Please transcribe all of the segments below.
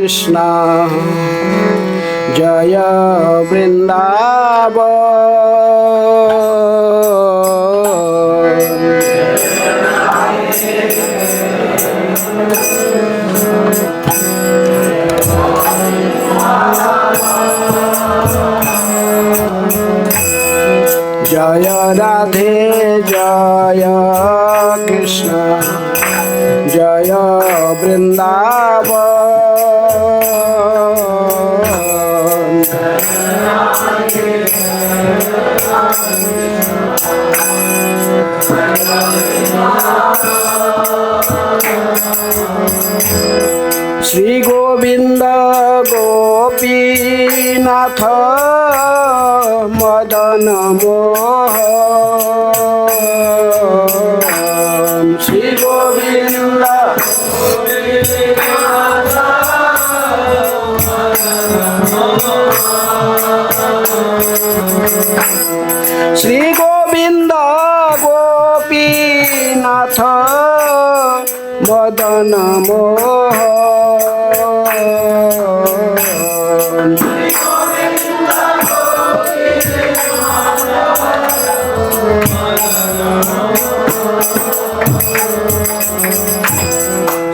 कृष्ण जय वृंदावन। जय राधे जय कृष्ण जय वृंदावन। श्री गोविंद गोपीनाथ मदन मोहन। श्री गोविंद श्री गोविंद गोपीनाथ मदन मोहन।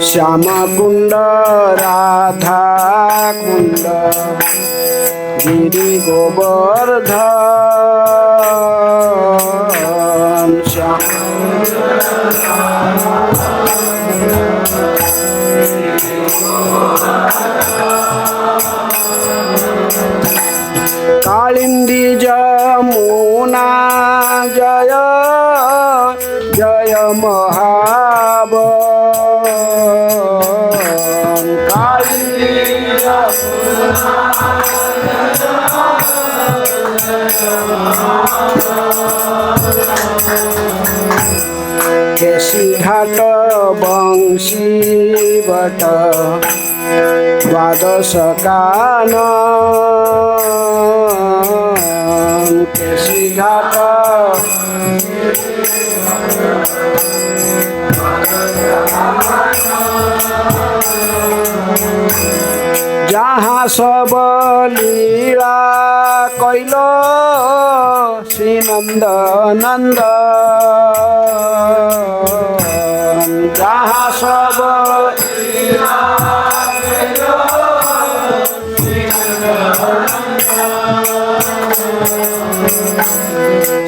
श्याम कुंड राधा कुंड गिरि गोवर्धन। श्याम कालिंदी जमुना जय जय महावन। कालिंदी जमुना केसी घाट बंशी बट द्वादश कानन। केसी घाट जहाँ सब लीला कैल श्री नंद नंदन। जहाँ सब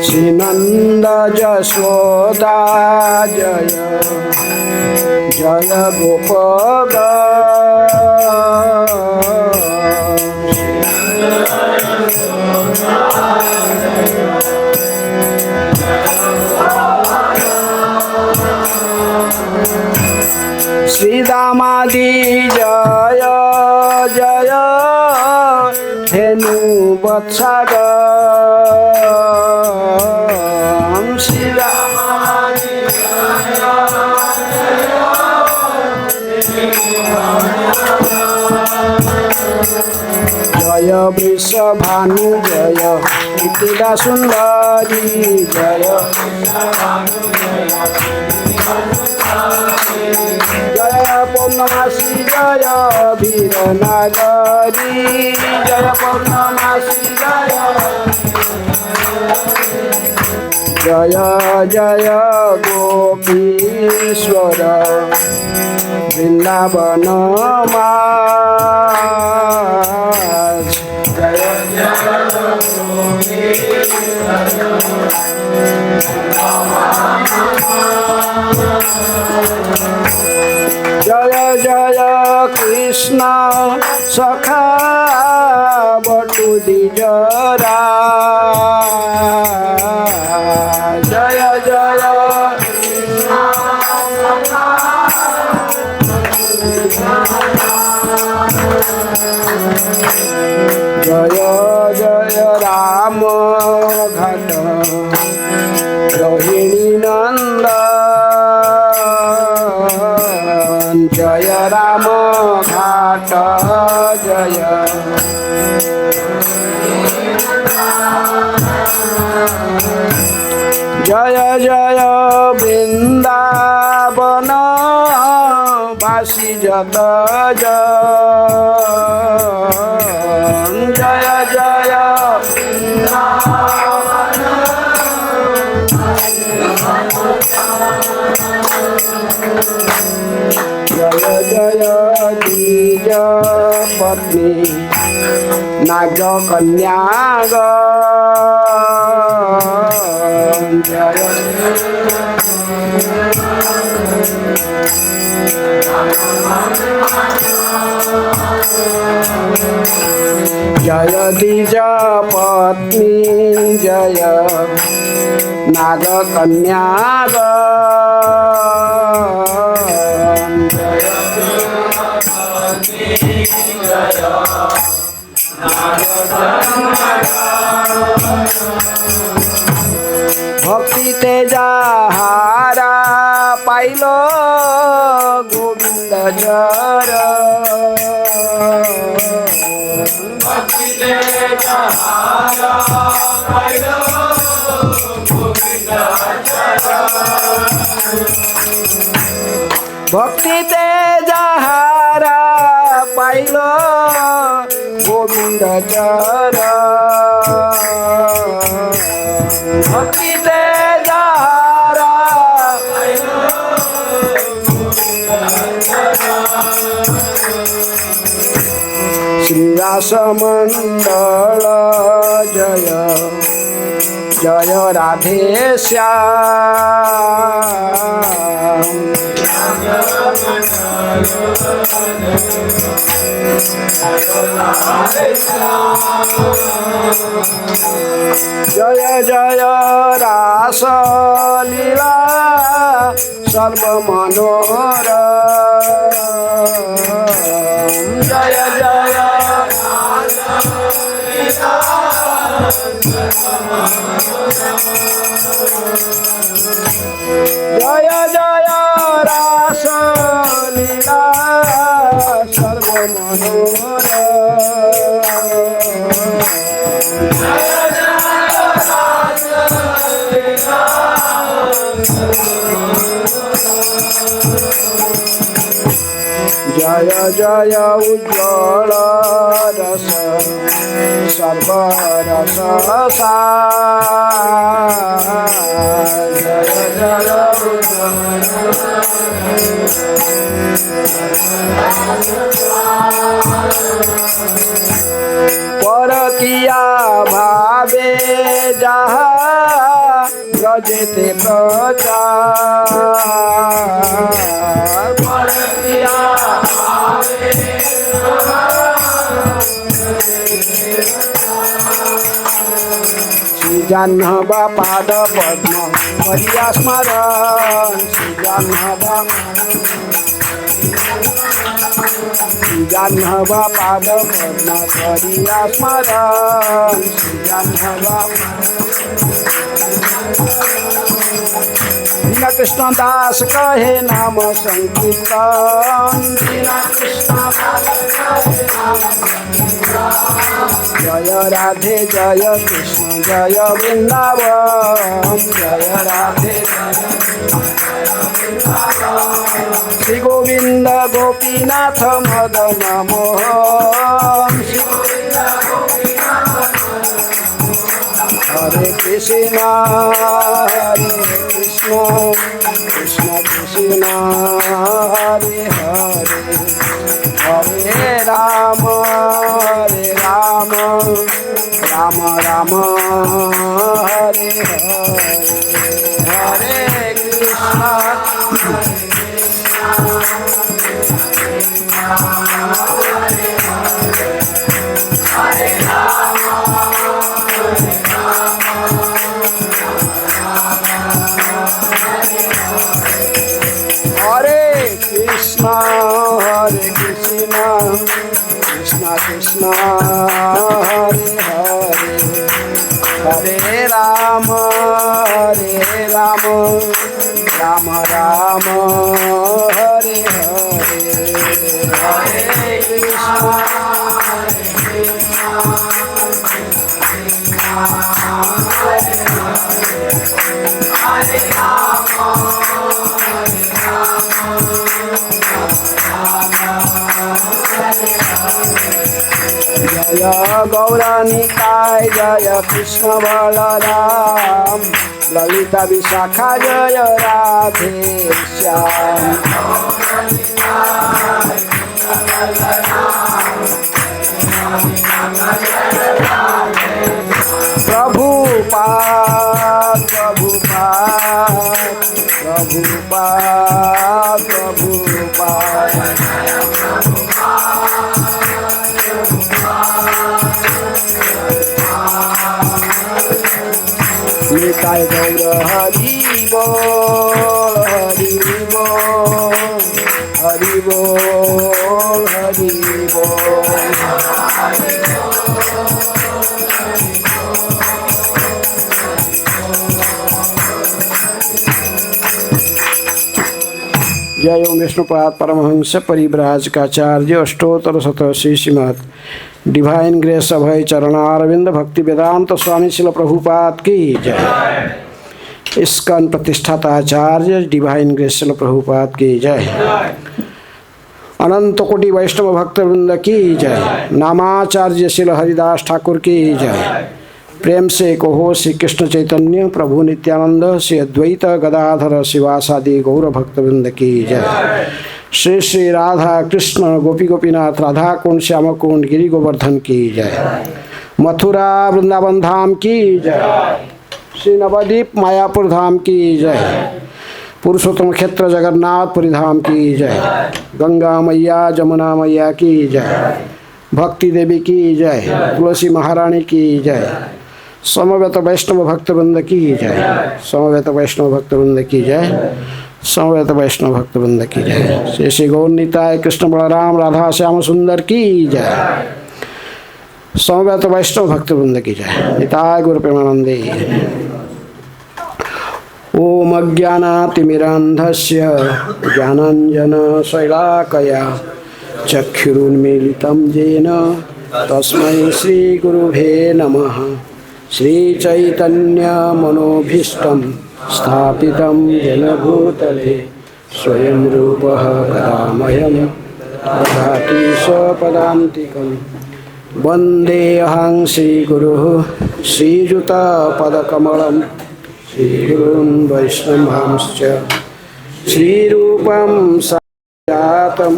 श्री नंद जशोदा जय जय गोपगण। श्री दामादि जय जय धेनु वत्सगण। श्री दामादि जय वृषभानु जय कीर्तिदा सुंदरी जय जय पौर्णमासी जय वीर नागरी जय पौर्णमासी जय जय गोपीश्वर वृंदावन माज। जय जय जय कृष्ण सखा बटु दिजरा। जय जय जय जय राम घाट रोहिणी नंदन। जय राम घाट जय जय जय वृंदावन सिजत जय जय जय जय द्विज पत्नी नाग कन्या जय जय द्विज पत्नी जय नाग कन्या भक्ति तेजा हारा पाइलो गोविंद जर भक्ति तेजा हारा पाइलो गोविंद जर भक्ति तेजा हारा पाइलो गोविंद जर भक्ति तेजा हारा श्रीरास मंडल जय जय राधे श्याम जय जय रास लीला सर्व मनोरम जय जय जय जय रास लीला सर्व जय जय उज्ज्वल रस सर्वरस जय जय पर किया भावे जहा रजते प्रचार पर किया भावे श्री जाह्नव पाद पद्म करिया स्मरण श्री जाह्नव पाद पद्म करिया स्मरण श्री जाह्नव दीन कृष्ण दास कहे नाम संकीर्तन दीन कृष्ण जय राधे जय कृष्ण जय वृंदावन जय राधे श्री गोविंद गोपीनाथ मदन मोहन हरे कृष्ण कृष्ण कृष्ण हरे हरे हरे राम राम राम हरे हरे हरे कृष्ण कृष्ण कृष्ण हरे हरे हरे राम राम राम हरे हरे हरे कृष्ण हरे राम जय गौरानिताय जय कृष्ण बलराम ललिता विशाखा जय राधे श्याम। प्रभुपाद प्रभुपाद प्रभुपाद प्रभुपाद निताय गौर हरि बोल हरि बोल हरि बोल हरि बोल। जय ओम विष्णुपाद परमहंस परिव्राजकाचार्य अष्टोत्तर शतश्री श्रीमद डिवाइन ग्रेस अभय चरणारविंद भक्ति वेदांत स्वामी शिल प्रभुपाद की जय। इस्कॉन प्रतिष्ठाता आचार्य डिवाइन ग्रेस शिल प्रभुपाद की जय। अनंत कोटि वैष्णव भक्तवृंद की जय। नामाचार्य शिल हरिदास ठाकुर की जय। प्रेम से कहो श्री कृष्ण चैतन्य प्रभु नित्यानंद श्री अद्वैत गदाधर शिवासादि गौर भक्तवृंद की जय। श्री श्री राधा कृष्ण गोपी गोपीनाथ राधा कुंड श्याम कुंड गिरि गोवर्धन की जय। मथुरा वृंदावन धाम की जय। श्री नवद्वीप मायापुर धाम की जय। पुरुषोत्तम क्षेत्र जगन्नाथपुरी धाम की जय। गंगा मैया जमुना मैया की जय। भक्ति देवी की जय। तुलसी महारानी की जय। समवेत वैष्णव भक्तवृंद की जय। समवेत वैष्णव भक्तवृंद की जय। समवेत वैष्णव भक्तवृंद की जय। श्री श्री गौर निताय कृष्ण बलराम राधा श्याम सुंदर की जय। समवेत वैष्णव भक्तवृंद की जय। निताय गुरु प्रेमानंदे। ओम अज्ञानातिमिरान्धस्य ज्ञानाञ्जन शैलाकया चक्षुरुन्मीलितं येन तस्मै श्री गुरुभे नमः। श्री चैतन्य मनोभीष्टं स्थापितं येन भूतले स्वयं रूपः कदामयं ददाति स्वपदान्तिकं। वन्देऽहं श्रीगुरुः श्रीयुतपदकमलं श्रीगुरून् वैष्णवांश्च श्रीरूपं सातं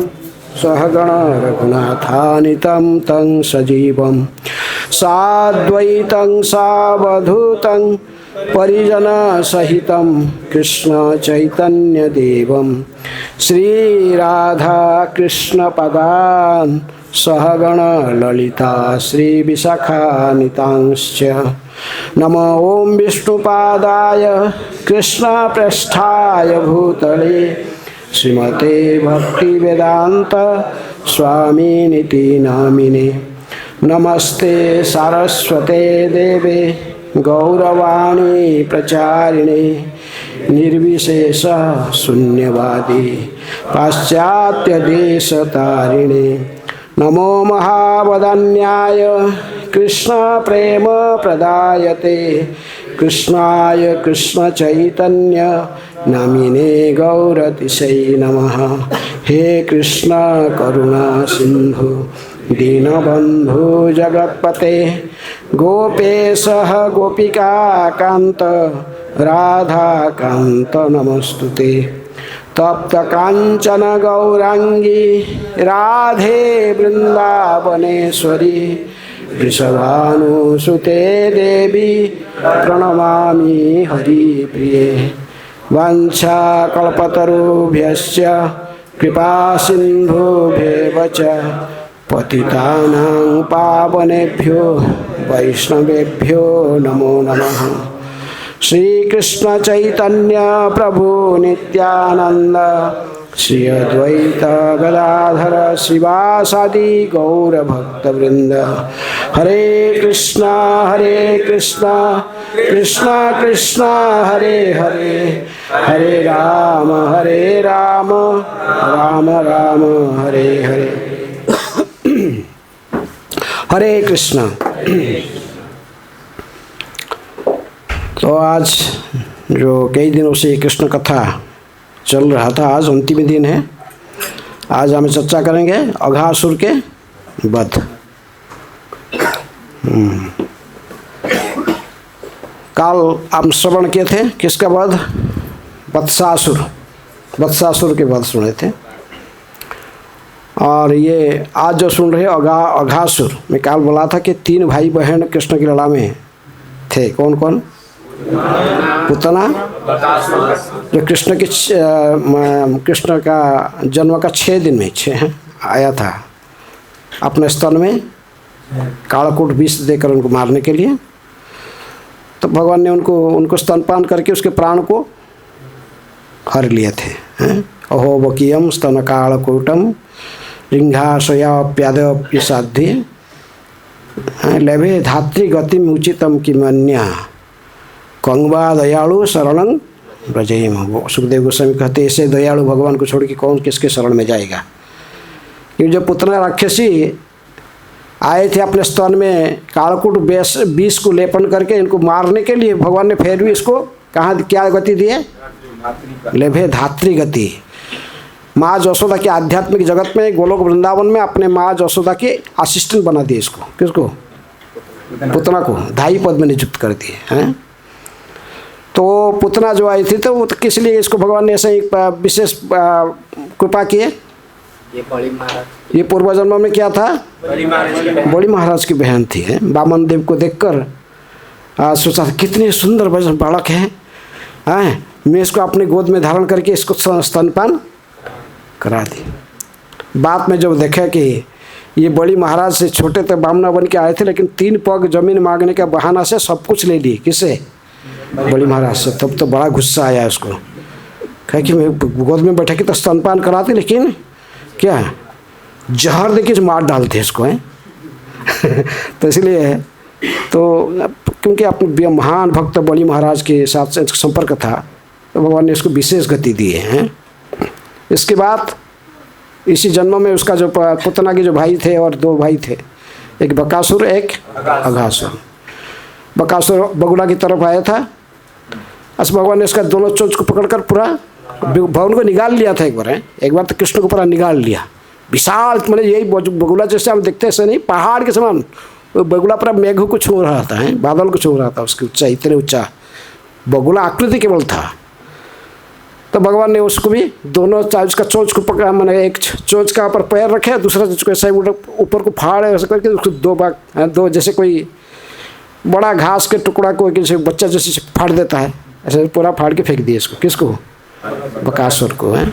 सहगण रघुनाथानितं तं सजीवं साद्वैतं सावधूतं परिजनसहितं कृष्ण चैतन्यदेवं श्रीराधा कृष्णपदान् सहगण ललिता श्रीविशाखानितांश्च। नमो ओं विष्णुपादाय कृष्णप्रेष्ठाय भूतले श्रीमते भक्तिवेदांत स्वामिनिति नामिने। नमस्ते सारस्वते देवे गौरवाणी प्रचारिणे निर्विशेष शून्यवादी पाश्चात्य देश तारिणे। नमो महावदन्याय कृष्ण प्रेम प्रदायते कृष्णाय कृष्ण चैतन्य नामिने गौरतिशै नमः। हे कृष्ण करुणा सिंधु दीनबंधु जगत्पते गोपेशः गोपिका कांत राधा कांत नमस्तुते। तप्त कांचन गौरांगी राधे वृंदावनेश्वरी वृषभानुसुते देवी प्रणमामि हरिप्रिये। वाञ्छाकल्पतरुभ्यश्च कृपा सिन्धुभ्येव च पतितानां पावनेभ्यो वैष्णवेभ्यो नमो नमः। श्री कृष्ण चैतन्य प्रभु नित्यानंद श्री अद्वैत गदाधर शिवासादि गौर भक्तवृंद। हरे कृष्णा कृष्णा कृष्णा हरे हरे हरे राम राम राम हरे हरे। हरे कृष्णा। तो आज जो कई दिनों से कृष्ण कथा चल रहा था, आज अंतिम दिन है। आज हम चर्चा करेंगे अघासुर के वध। काल हम श्रवण किए थे किसका वध? वत्सासुर, वत्सासुर के वध सुने थे। और ये आज जो सुन रहे अघासुर, मैं काल बोला था कि 3 भाई बहन कृष्ण की लड़ा में थे। कौन कौन? पुतना, जो कृष्ण का जन्म का 6 दिन में 6 आया था अपने स्तन में कालकूट विष देकर उनको मारने के लिए। तो भगवान ने उनको स्तनपान करके उसके प्राण को हर लिए थे। अहो बकीयम स्तन कालकूटम रिंघाशयाप्यादप्यसाध्य लभे धात्री गतिम उचितम किमन्या कंगवा दयालु शरणं ब्रजेम। सुखदेव गोस्वामी कहते ऐसे दयालु भगवान को छोड़ के कौन किसके शरण में जाएगा। क्योंकि जब पुतना राक्षसी आए थे अपने स्तन में कालकूट विष को लेपन करके इनको मारने के लिए, भगवान ने फिर भी इसको कहाँ क्या गति दिए? लेभे धात्री गति। माँ यशोदा के आध्यात्मिक जगत में गोलोक वृंदावन में अपने माँ यशोदा के असिस्टेंट बना दिए इसको। किसको? पुतना को धाई पद में नियुक्त कर दिए हैं। तो पुतना जो आई थी तो वो किस लिए इसको भगवान ने ऐसे एक विशेष कृपा किए? ये पूर्व जन्म में क्या था? बड़ी महाराज की बहन थी। वामन देव को देखकर सोचा कितने सुंदर बालक है, मैं इसको अपने गोद में धारण करके इसको स्तनपान करा दी। बाद में जब देखा कि ये बड़ी महाराज से छोटे थे, बामना बन के आए थे, लेकिन 3 पग जमीन मांगने के बहाना से सब कुछ ले लिए। किससे? बड़ी महाराज से। तब तो बड़ा गुस्सा आया उसको, कहा कि मैं गोद में बैठा के तो स्तनपान कराती, लेकिन क्या जहर दे के मार डालते इसको हैं। तो इसलिए तो क्योंकि अपने महान भक्त बड़ी महाराज के साथ संपर्क था तो भगवान ने इसको विशेष गति दी है। इसके बाद इसी जन्म में उसका जो पुतना के जो भाई थे और 2 भाई थे, एक बकासुर एक अघासुर। बकासुर बगुला की तरफ आया था, अस भगवान ने इसका दोनों चोंच को पकड़कर पूरा भवन को निकाल लिया था। एक बार तो कृष्ण को पूरा निकाल लिया। विशाल मतलब यही बगुला जैसे हम देखते हैं ऐसे नहीं, पहाड़ के समान वो बगुला पूरा मेघ को छू रहा था, बादल को छू रहा था। उसकी ऊंचाई इतने ऊंचा बगुला आकृति केवल था। तो भगवान ने उसको भी दोनों उसका चोंच को पकड़ा, मैंने एक चोंच का ऊपर पैर रखे, दूसरा चोंच को ऐसे ऊपर को फाड़े ऐसे करके उसको 2 भाग, 2 जैसे कोई बड़ा घास के टुकड़ा को किसी बच्चा जैसे फाड़ देता है, ऐसे पूरा फाड़ के फेंक दिया इसको। किसको? बकासुर को है।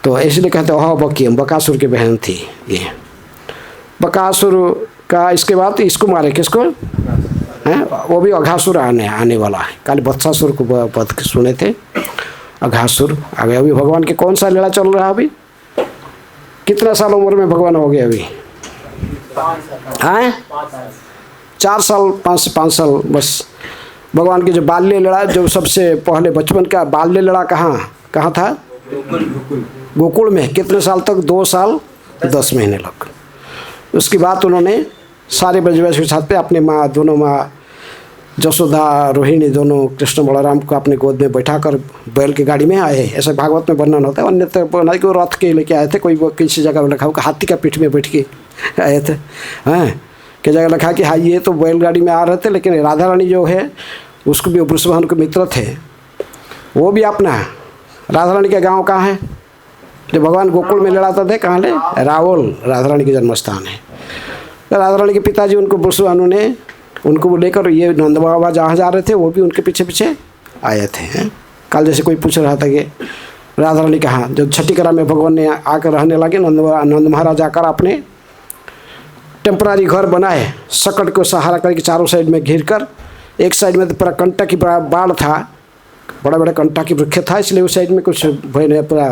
तो इसलिए कहते ओह बकीयम, बकासुर की बहन थी ये। बकासुर का इसके बाद इसको मारे। किसको? हैं? वो भी अघासुर आने वाला है। कल वत्सासुर को पद सुने थे, अघासुर आ गया। अभी भगवान के कौन सा लीला चल रहा है? अभी कितना साल उम्र में भगवान हो गए? अभी 4 साल 5 साल बस। भगवान की जो बाल्य लीला, जो सबसे पहले बचपन का बाल्य लीला कहाँ था? गोकुल में। कितने साल तक? 2 साल 10 महीने तक। उसके बाद उन्होंने सारे ब्रजवासी के साथ पे अपने माँ, दोनों माँ यशोदा रोहिणी दोनों कृष्ण बलराम को अपने गोद में बैठाकर बैल की गाड़ी में आए। ऐसे भागवत में वर्णन होता है। अन्य तो बना कि वो रथ के लेके आए थे, कोई किसी जगह लिखा होगा हाथी का पीठ में बैठ के आए थे। कि जगह लिखा कि हाँ ये तो बैलगाड़ी में आ रहे थे, लेकिन राधा रानी जो है उसको भी वृषभानु के मित्र थे, वो भी अपना। राधा रानी का गांव कहाँ है? जो भगवान गोकुल में लड़ाते थे, कहाँ ले? रावल राधा रानी के जन्म स्थान है। तो राधा रानी के पिताजी उनको वृषभानु ने उनको लेकर ये नंद बाबा जहाँ जा रहे थे वो भी उनके पीछे पीछे आए थे। कल जैसे कोई पूछ रहा था कि राधा रानी कहाँ, जब छठी कला में भगवान ने आकर रहने लगे, नंद महाराज आकर अपने टेम्परारी घर बनाए, सकट को सहारा करके चारों साइड में घेर कर। एक साइड में तो पूरा कंटा की बाढ़ था, बड़ा बड़ा कंटा की वृक्ष था, इसलिए उस साइड में कुछ भय नहीं, पूरा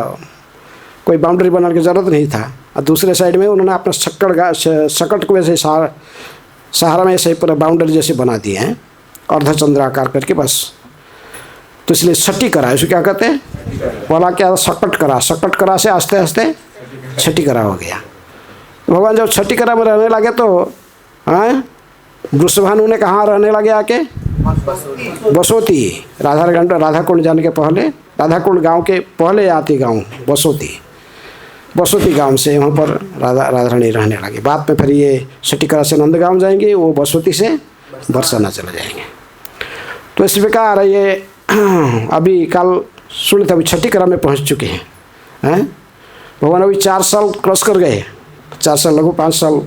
कोई बाउंड्री बनाने की ज़रूरत नहीं था। और दूसरे साइड में उन्होंने अपना सकट को वैसे सहारा में ऐसे पूरा बाउंड्री जैसे बना दिए हैं, अर्धचंद्राकार करके बस। तो इसलिए छठी करा, इसको क्या कहते हैं? बोला क्या? सकट करा से आस्ते आस्ते छठी करा हो गया। भगवान जब छठी करा में रहने लगे तो वृषभानु ने कहाँ रहने लगे आके? बसोती। राधा कुंड जाने के पहले, राधा कुंड गाँव के पहले आती गाँव बसोती। बसोती गांव से वहाँ पर राधा रानी रहने लगी। बाद में फिर ये सटिकरा से नंदगांव जाएंगे, वो बसोती से बरसाना चले जाएंगे। तो इस प्रकार ये अभी कल सुने थे, अभी छठीकरा में पहुँच चुके हैं। भगवान अभी 4 साल क्रॉस कर गए, 4 साल लगभग 5 साल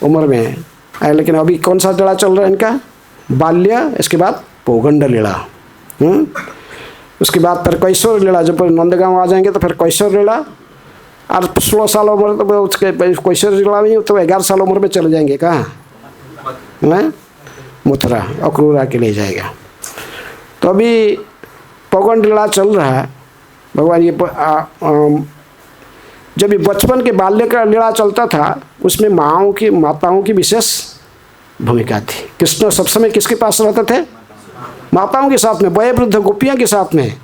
उम्र में है। लेकिन अभी कौन सा लीला चल रहा है इनका? बाल्य, इसके बाद पौगंड लीला, उसके बाद फिर कैशोर लीला। जब नंदगांव आ जाएंगे तो फिर कैशोर लीला, और 16 साल उम्र तो उसके कैशोर लीला में तो 11 साल उम्र में चले जाएंगे कहाँ? मथुरा, अक्रूरा के लिए जाएगा। तो अभी पौगंड लीला चल रहा है। भगवान ये जब ये बचपन के बाल्य का लीला चलता था, उसमें माताओं की विशेष भूमिका थी। कृष्ण सब समय किसके पास रहते थे? माताओं के साथ में, वय वृद्ध गोपियाँ के साथ में।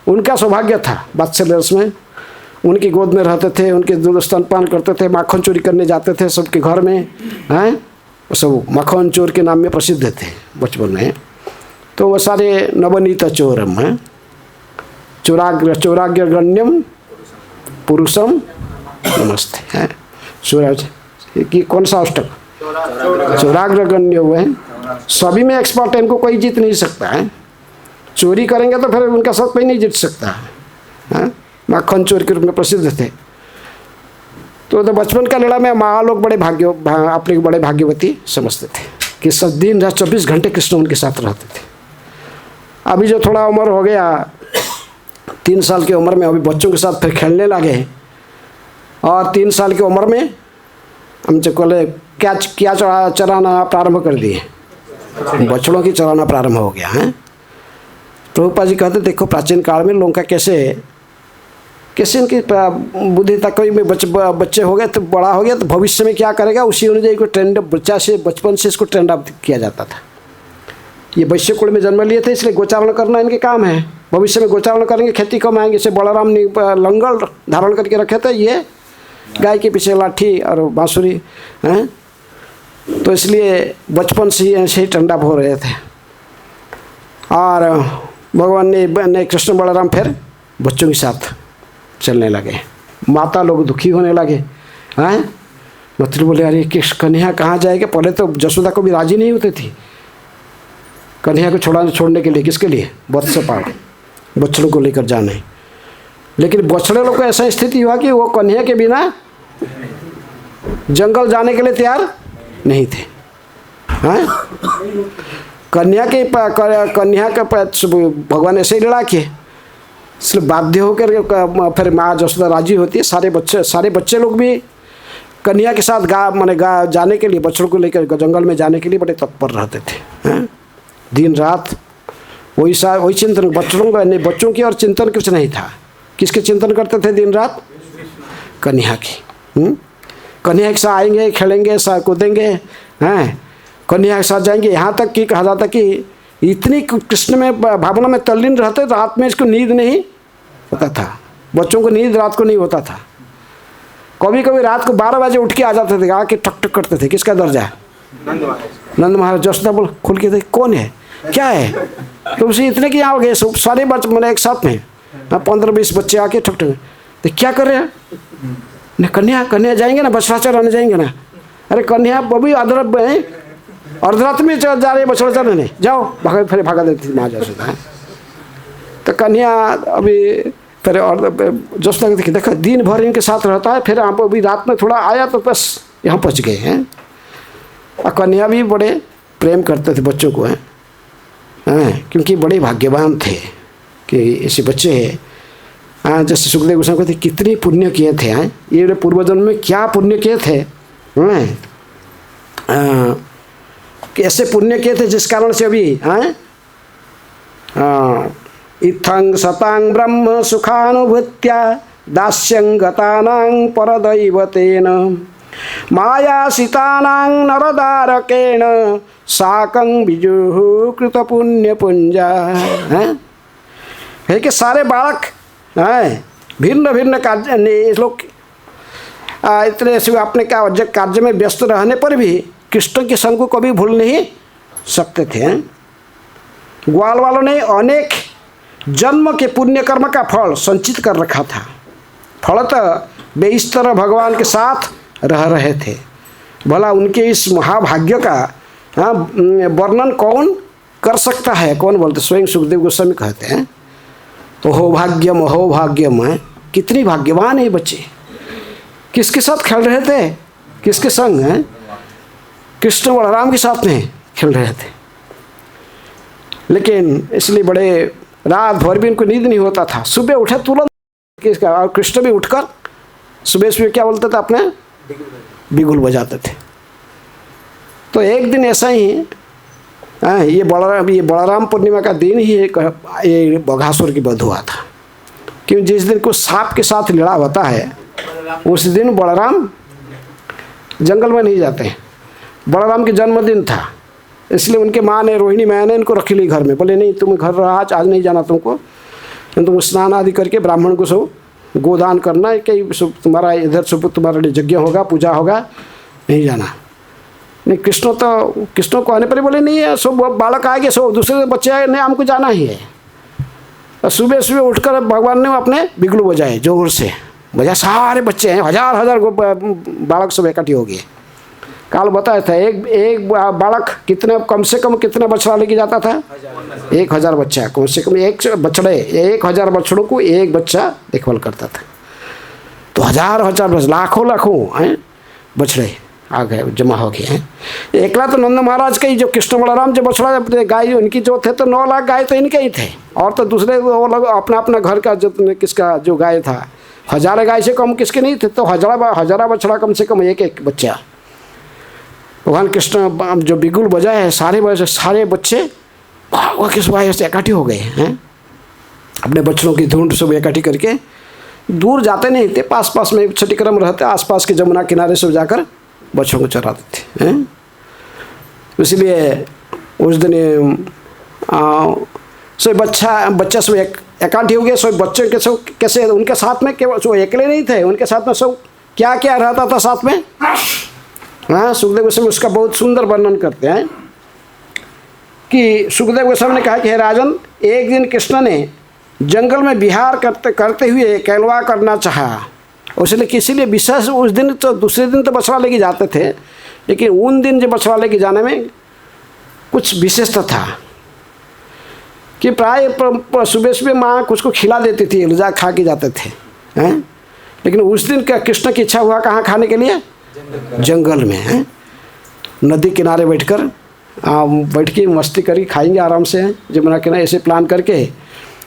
उनका सौभाग्य था वात्सल्य रस में, उनकी गोद में रहते थे, उनके दूध स्तनपान करते थे, माखन चोरी करने जाते थे सबके घर में। सब माखन चोर के नाम में प्रसिद्ध थे बचपन में। तो वो सारे नवनीत चोरम है, चौराग्रगण्यम पुरुषम नमस्ते है। सूरज कि कौन सा अष्टक? चौराग्रगण्य हुए हैं, सभी में एक्सपर्ट है, इनको कोई जीत नहीं सकता है। चोरी करेंगे तो फिर उनका साथ कोई नहीं जीत सकता है। माखन चोर के रूप में प्रसिद्ध थे। तो बचपन का लीला में माँ लोग अपने बड़े भाग्यवती समझते थे कि सब दिन रात 24 घंटे कृष्ण उनके साथ रहते थे। अभी जो थोड़ा उम्र हो गया, 3 साल की उम्र में, अभी बच्चों के साथ फिर खेलने लगे। और 3 साल की उम्र में हम क्या चराना प्रारंभ कर दिए, बछड़ों की चराना प्रारंभ हो गया है। प्रभुपाद जी कहते देखो प्राचीन काल में लोगों का कैसे इनकी बुद्धि तक, कोई में बच्चे हो गए तो बड़ा हो गया तो भविष्य में क्या करेगा, उसी अनुযাयी को ट्रेंड बचपन से इसको ट्रेंड अप किया जाता था। ये वैश्य कुल में जन्म लिए थे, इसलिए गोचारण करना इनके काम है। भविष्य में गोचारण करेंगे, खेती कमाएंगे। जैसे बलराम ने लंगल धारण करके रखे थे, ये गाय के पीछे लाठी और बांसुरी हैं। तो इसलिए बचपन से ही ऐसे ही टंडा हो रहे थे। और भगवान ने कृष्ण बलराम फिर बच्चों के साथ चलने लगे। माता लोग दुखी होने लगे हैं। मंत्री बोले अरे कन्हैया कहाँ जाएगा? पहले तो जसोदा को भी राजी नहीं होती थी कन्हैया को छोड़ने के लिए। किसके लिए? वत्सपाल, बछड़ों को लेकर जाने। लेकिन बछड़े लोग को ऐसा स्थिति हुआ कि वो कन्हैया के बिना जंगल जाने के लिए तैयार नहीं थे। कन्हैया के भगवान ऐसे ही लड़ा किए, इसलिए बाध्य होकर फिर माँ जसोदा राजी होती है। सारे बच्चे लोग भी कन्हैया के साथ जाने के लिए, बछड़ों को लेकर जंगल में जाने के लिए बड़े तत्पर रहते थे। दिन रात वही चिंतन, बच्चों की और चिंतन कुछ नहीं था। किसके चिंतन करते थे दिन रात? कन्हैया की। कन्हैया के साथ आएंगे, खेलेंगे, कूदेंगे, कन्हैया के साथ जाएंगे। यहाँ तक कि कहा जाता कि इतनी कृष्ण में भावना में तल्लीन रहते, रात में इसको नींद नहीं होता था। बच्चों को नींद रात को नहीं होता था। कभी कभी रात को 12 बजे उठ के आ जाते थे, आके ठक ठक करते थे। किसका दर्जा है? नंद महाराज। जसोदा बोल खुल के देख कौन है, क्या है? तो उसे इतने कि आओगे सारे बच्चे मैंने एक साथ में 15-20 बच्चे आके ठक ठक। तो क्या कर रहे हैं? कन्हैया जाएंगे ना, बछड़ा चराने जाएंगे ना। अरे कन्हैया अभी अर्धरात्र में जा रहे बछड़ा चराने, जाओ फिर भागा देती माँ जसोदा। तो कन्हैया अभी फिर जसोदा देखिए देखा दिन भर इनके साथ रहता है, फिर आप अभी रात में थोड़ा आया तो बस यहाँ पहुँच गए हैं। और कन्हैया भी बड़े प्रेम करते थे बच्चों को, हैं क्योंकि बड़े भाग्यवान थे कि ऐसे बच्चे हैं। जैसे सुखदेव गोस्वामी कहते कितने पुण्य किए थे, ये पूर्वजन्म में क्या पुण्य किए थे, ऐसे पुण्य किए थे जिस कारण से अभी इत्थं सतां ब्रह्म सुखानुभूत्या दास्यं गतानां परदैवतेन मायासितानां नरदारकेण साकं बिजुः कृत पुण्य पुंजा। है कि सारे बालक भिन्न भिन्न कार्य लोग इतने से अपने कार्य में व्यस्त रहने पर भी कृष्ण के संग को कभी भूल नहीं सकते थे। ग्वाल वालों ने अनेक जन्म के पुण्य कर्म का फल संचित कर रखा था। फलतः वे इस तरह भगवान के साथ रह रहे थे। भला उनके इस महाभाग्य का वर्णन कौन कर सकता है? कौन बोलते? स्वयं सुखदेव गोस्वामी कहते हैं, अहो भाग्यम अहो भाग्यम है, कितनी भाग्यवान है बच्चे। किसके साथ खेल रहे थे? किसके संग हैं? कृष्ण बलराम के साथ में खेल रहे थे। लेकिन इसलिए बड़े रात भर भी इनको नींद नहीं होता था। सुबह उठे तुरंत किसका, और कृष्ण भी उठकर सुबह सुबह क्या बोलते थे? अपने बिगुल बजाते थे। तो एक दिन ऐसा ही ये बलराम पूर्णिमा का दिन ही ये बघासुर की वध हुआ था। क्यों? जिस दिन को सांप के साथ लड़ा होता है उस दिन बलराम जंगल में नहीं जाते हैं। बलराम के जन्मदिन था, इसलिए उनके माँ ने, रोहिणी माँ ने इनको रख ली घर में। बोले नहीं तुम घर रहा, आज नहीं जाना तुमको, तुम स्नान आदि करके ब्राह्मण को सब गोदान करना है, कि सब तुम्हारा इधर सब तुम्हारे लिए यज्ञ होगा, पूजा होगा, नहीं जाना। नहीं, कृष्ण को आने पर बोले नहीं है, सब बालक आएंगे, सब दूसरे बच्चे आए, नहीं हमको जाना ही है। और सुबह सुबह उठकर भगवान ने अपने बिगलू बजाए, जोर से बजा। सारे बच्चे हैं, हजार हजार बालक सब इकट्ठे हो गए। काल बताया था एक बालक कितने, कम से कम कितना बछड़ा लेके जाता था? 1000 बच्चा, कम से कम एक बछड़े, 1000 बछड़ों को एक बच्चा देखभाल करता था। तो हजार लाखों बछड़े आ गए, जमा हो गए हैं। एकला तो नंद महाराज का ही, जो कृष्ण बलराम जो बछड़ा गाय उनकी जो थे, तो 9 लाख गाय तो इनके ही थे। और तो दूसरे वो लोग अपना अपना घर का जो किसका जो गाय था, 1000 गाय से कम किसके नहीं थे। तो हजारा बछड़ा, कम से कम एक बच्चा। भगवान कृष्ण जो बिगुल बजाए है, सारे बच्चे किस भाई से इकट्ठे हो गए हैं। अपने बच्चों की झुंड सब इकट्ठी करके दूर जाते नहीं थे, पास में छठीक्रम रहते, आसपास के जमुना किनारे से जाकर बच्चों को चराते थे। इसलिए उस दिन सब बच्चा सब इकट्ठे हो गए। सब बच्चों के सब कैसे, उनके साथ में केवल सब अकेले नहीं थे, उनके साथ में सब क्या क्या रहता था साथ में। हाँ, सुखदेव गोस्वामी उसका बहुत सुंदर वर्णन करते हैं कि सुखदेव गोस्वामी ने कहा कि हे राजन, एक दिन कृष्ण ने जंगल में विहार करते हुए कैलवा करना चाहा। उसने किसी लिए विशेष उस दिन, तो दूसरे दिन तो बछड़ा लेके जाते थे, लेकिन उन दिन जो बछड़ा लेके जाने में कुछ विशेषता था कि प्राय सुबह सुबह माँ कुछ को खिला देती थी, रुजा खा के जाते थे हैं। लेकिन उस दिन क्या कृष्ण की इच्छा हुआ कहाँ खाने के लिए? जंगल में है। नदी किनारे बैठ के मस्ती करी, खाएंगे आराम से जमुना किनारे, ऐसे प्लान करके।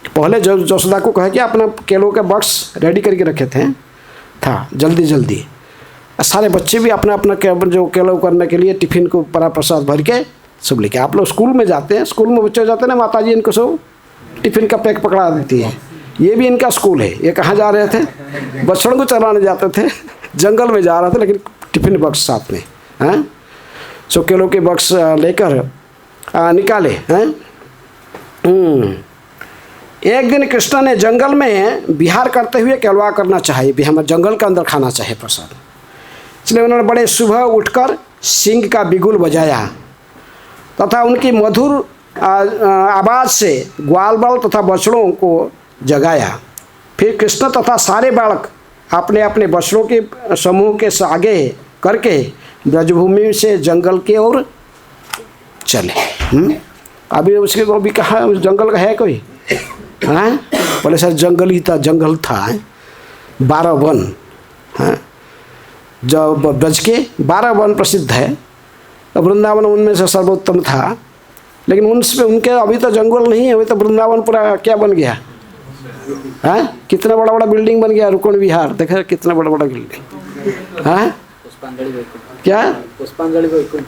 पहले जसोदा को कहे कि अपना केलों का बॉक्स रेडी करके रखे था जल्दी। सारे बच्चे भी अपना जो केलो करने के लिए टिफिन को परा प्रसाद भर के सब लेके, आप लोग स्कूल में जाते हैं, स्कूल में बच्चे जाते हैं ना, माता जी इनको सब टिफिन का पैक पकड़ा देती है। ये भी इनका स्कूल है। ये कहाँ जा रहे थे? बछड़ों को चराने जाते थे, जंगल में जा रहे थे, लेकिन टिफिन बॉक्स साथ में हैं। सो केलों के बॉक्स लेकर निकाले हैं। एक दिन कृष्ण ने जंगल में विहार करते हुए केलवा करना चाहिए, हमें जंगल के अंदर खाना चाहिए प्रसाद। इसलिए उन्होंने बड़े सुबह उठकर सिंह का बिगुल बजाया तथा उनकी मधुर आवाज़ से ग्वाल बाल तथा बछड़ों को जगाया। फिर कृष्ण तथा सारे बालक अपने अपने बछड़ों के समूह के आगे करके ब्रजभूमि से जंगल की ओर चले। अभी उसके को भी कहा जंगल का है कोई? हाँ, बोले सर जंगल था 12 वन। हाँ, जब ब्रज के 12 वन प्रसिद्ध है, वृंदावन उनमें से सर्वोत्तम था। लेकिन उनके अभी तो जंगल नहीं है, अभी तो वृंदावन पूरा क्या बन गया? हाँ, कितना बड़ा बड़ा बिल्डिंग बन गया, रुक्मिणी विहार देखा कितना बड़ा बड़ा बिल्डिंग। हाँ क्या? पुष्पांजलि वैकुंठ।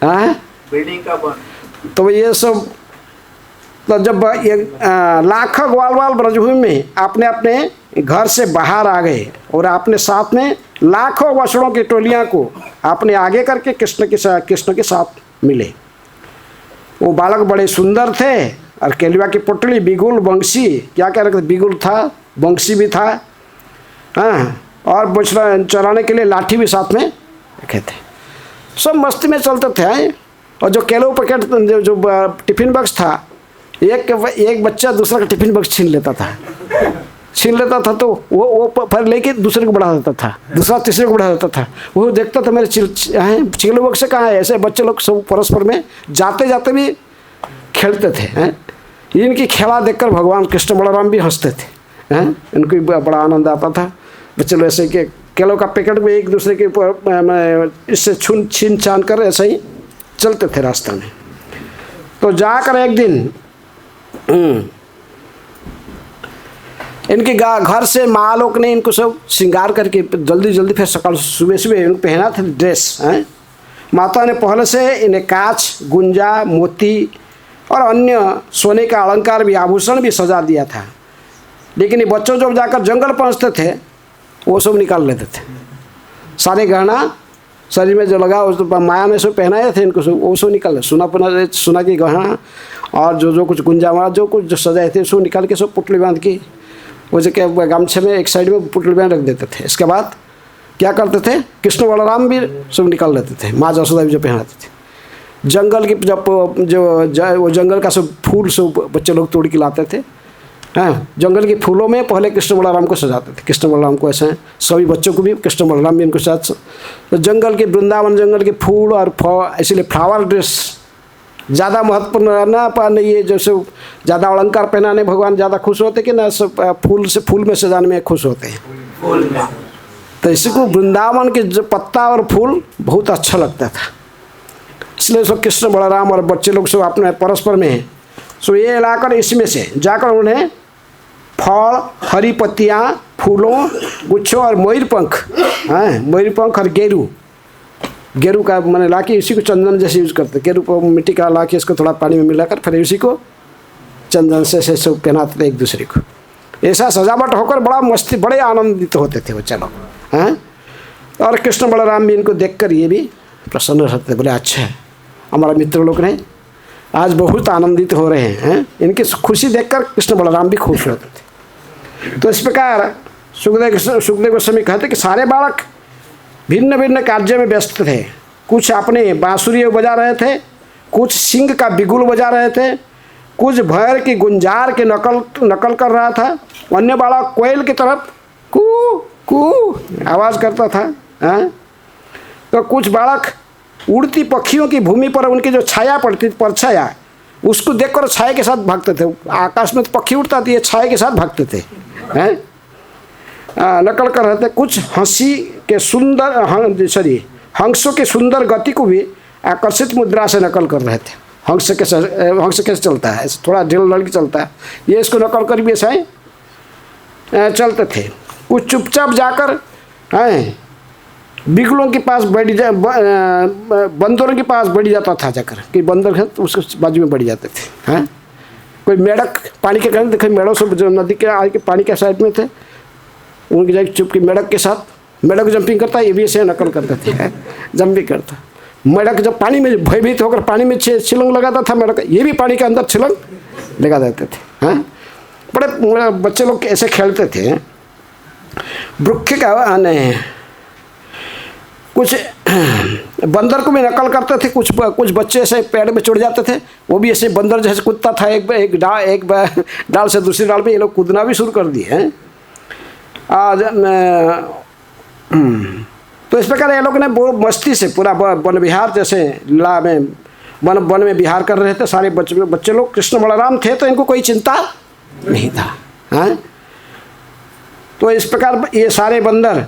हाँ, बिल्डिंग का बन। तो ये सब, तो जब ये लाखों ग्वाल ब्रजभूमि में अपने अपने घर से बाहर आ गए और अपने साथ में लाखों बछड़ों की टोलियां को अपने आगे करके कृष्ण के साथ मिले। वो बालक बड़े सुंदर थे और केलवा की पोटली, बिगुल, बंसी, क्या क्या रखते, बिगुल था, बंसी भी था। हाँ, और बछड़ा चराने के लिए लाठी भी साथ में रखे थे। सब मस्ती में चलते थे। और जो केलो पैकेट जो टिफिन बॉक्स था एक बच्चा दूसरा का टिफिन बॉक्स छीन लेता था तो वो फिर लेके दूसरे को बढ़ा देता था, दूसरा तीसरे को बढ़ा देता था। वो देखता था मेरे चिल्लो बॉक्स से कहाँ है। ऐसे बच्चे लोग सब परस्पर में जाते जाते भी खेलते थे हैं। इनकी खेला देखकर भगवान कृष्ण बलराम भी हंसते थे हैं। इनको भी बड़ा आनंद आता था। बच्चे लोग ऐसे के केलों का पैकेट में एक दूसरे के ऊपर इससे छीन छान कर ऐसे ही चलते थे रास्ते में। तो जाकर एक दिन इनके घर से माँ लोग ने इनको सब श्रृंगार करके जल्दी जल्दी फिर सकाल सुबह सुबह इनको पहना था ड्रेस हैं। माता ने पहले से इन्हें कांच, गुंजा, मोती और अन्य सोने का अलंकार भी, आभूषण भी सजा दिया था। लेकिन ये बच्चों जब जाकर जंगल पहुँचते थे वो सब निकाल लेते थे। सारे गहना शरीर में जो लगा उस माया ने सब पहनाए थे इनको सब, वो सब निकाल ले। सोना की गहना और जो कुछ गुंजा वाला जो कुछ जो सजाए थे सब निकाल के सब पुतली बांध के वो जो क्या गमछे में एक साइड में पुतली बांध रख देते थे। इसके बाद क्या करते थे, कृष्ण बलराम भी सब निकाल लेते थे। माँ जसोदा भी जो पहनाते थे। जंगल की जब वो जंगल का सब फूल सब बच्चे लोग तोड़ के लाते थे। हाँ, जंगल के फूलों में पहले कृष्ण बलराम को सजाते थे। कृष्ण बलराम को ऐसे सभी बच्चों को भी कृष्ण बलराम भी इनको साथ। तो जंगल के वृंदावन जंगल के फूल और इसीलिए फ्लावर ड्रेस ज़्यादा महत्वपूर्ण रहना पाने। ये जैसे ज़्यादा अलंकार पहनाने भगवान ज़्यादा खुश होते कि ना सब फूल में सजाने में खुश होते हैं। तो इसी को वृंदावन के जो पत्ता और फूल बहुत अच्छा लगता था। इसलिए सब कृष्ण बलराम और बच्चे लोग सब अपने परस्पर में सो ये लाकर इसमें से जाकर उन्हें फल, हरी पत्तियाँ, फूलों, गुच्छों और मयूरपंख, हाँ मयूरपंख और गेरू का मैंने ला के इसी को चंदन जैसे यूज करते। गेरू को मिट्टी का ला के इसको थोड़ा पानी में मिलाकर फिर उसी को चंदन से सब पहनाते थे एक दूसरे को। ऐसा सजावट होकर बड़ा मस्ती, बड़े आनंदित होते थे बच्चे लोग हैं। और कृष्ण बलराम भी इनको देखकर ये भी प्रसन्न रहते थे। बोले अच्छा है, हमारा मित्र लोग ने आज बहुत आनंदित हो रहे हैं। इनकी खुशी देखकर कृष्ण बलराम भी खुश होते थे। तो इस प्रकार सुखदेव गोस्वामी कहते कि सारे बालक भिन्न भिन्न कार्य में व्यस्त थे। कुछ अपने बांसुरी बजा रहे थे, कुछ सिंह का बिगुल बजा रहे थे, कुछ भैर की गुंजार की नकल कर रहा था। अन्य बालक कोयल की तरफ कू कू आवाज़ करता था। तो कुछ बालक उड़ती पक्षियों की भूमि पर उनकी जो छाया पड़ती परछाया उसको देखकर छाया के साथ भागते थे। आकाश में तो पक्षी उड़ता था, ये छाया के साथ भागते थे हैं। नकल कर रहे थे। कुछ हंसी के हंसों के सुंदर गति को भी आकर्षित मुद्रा से नकल कर रहे थे। हंस कैसे चलता है, थोड़ा ढिल ढल के चलता है, ये इसको नकल कर भी ऐसा चलते थे। कुछ चुपचाप जाकर बिगलों के पास बंदरों के पास बैठ जाता था जाकर कि बंदर है तो उसके बाजू में बैठ जाते थे हैं। कोई मेढक पानी के कारण देखे, मेढ़ों सब जो नदी के आगे पानी के साइड में थे उनकी जाके चुप के मेढक के साथ, मेढक जंपिंग करता ये भी ऐसे नकल करते थे, जंपिंग करता। मेढक जब पानी में भयभीत होकर पानी में छिलंग लगाता था, मेढक ये भी पानी के अंदर छिलंग लगा देते थे हैं। बड़े बच्चे लोग ऐसे खेलते थे। वृक्ष का कुछ बंदर को भी नकल करते थे। कुछ बच्चे ऐसे पेड़ में चढ़ जाते थे, वो भी ऐसे बंदर जैसे कूदता था। एक डाल से दूसरी डाल पे ये लोग कूदना भी शुरू कर दिए हैं। तो इस प्रकार ये लोग ने बहुत मस्ती से पूरा वन विहार जैसे लीला में वन में विहार कर रहे थे। सारे बच्चे लोग कृष्ण बलराम थे तो इनको कोई चिंता नहीं था हैं। तो इस प्रकार ये सारे बंदर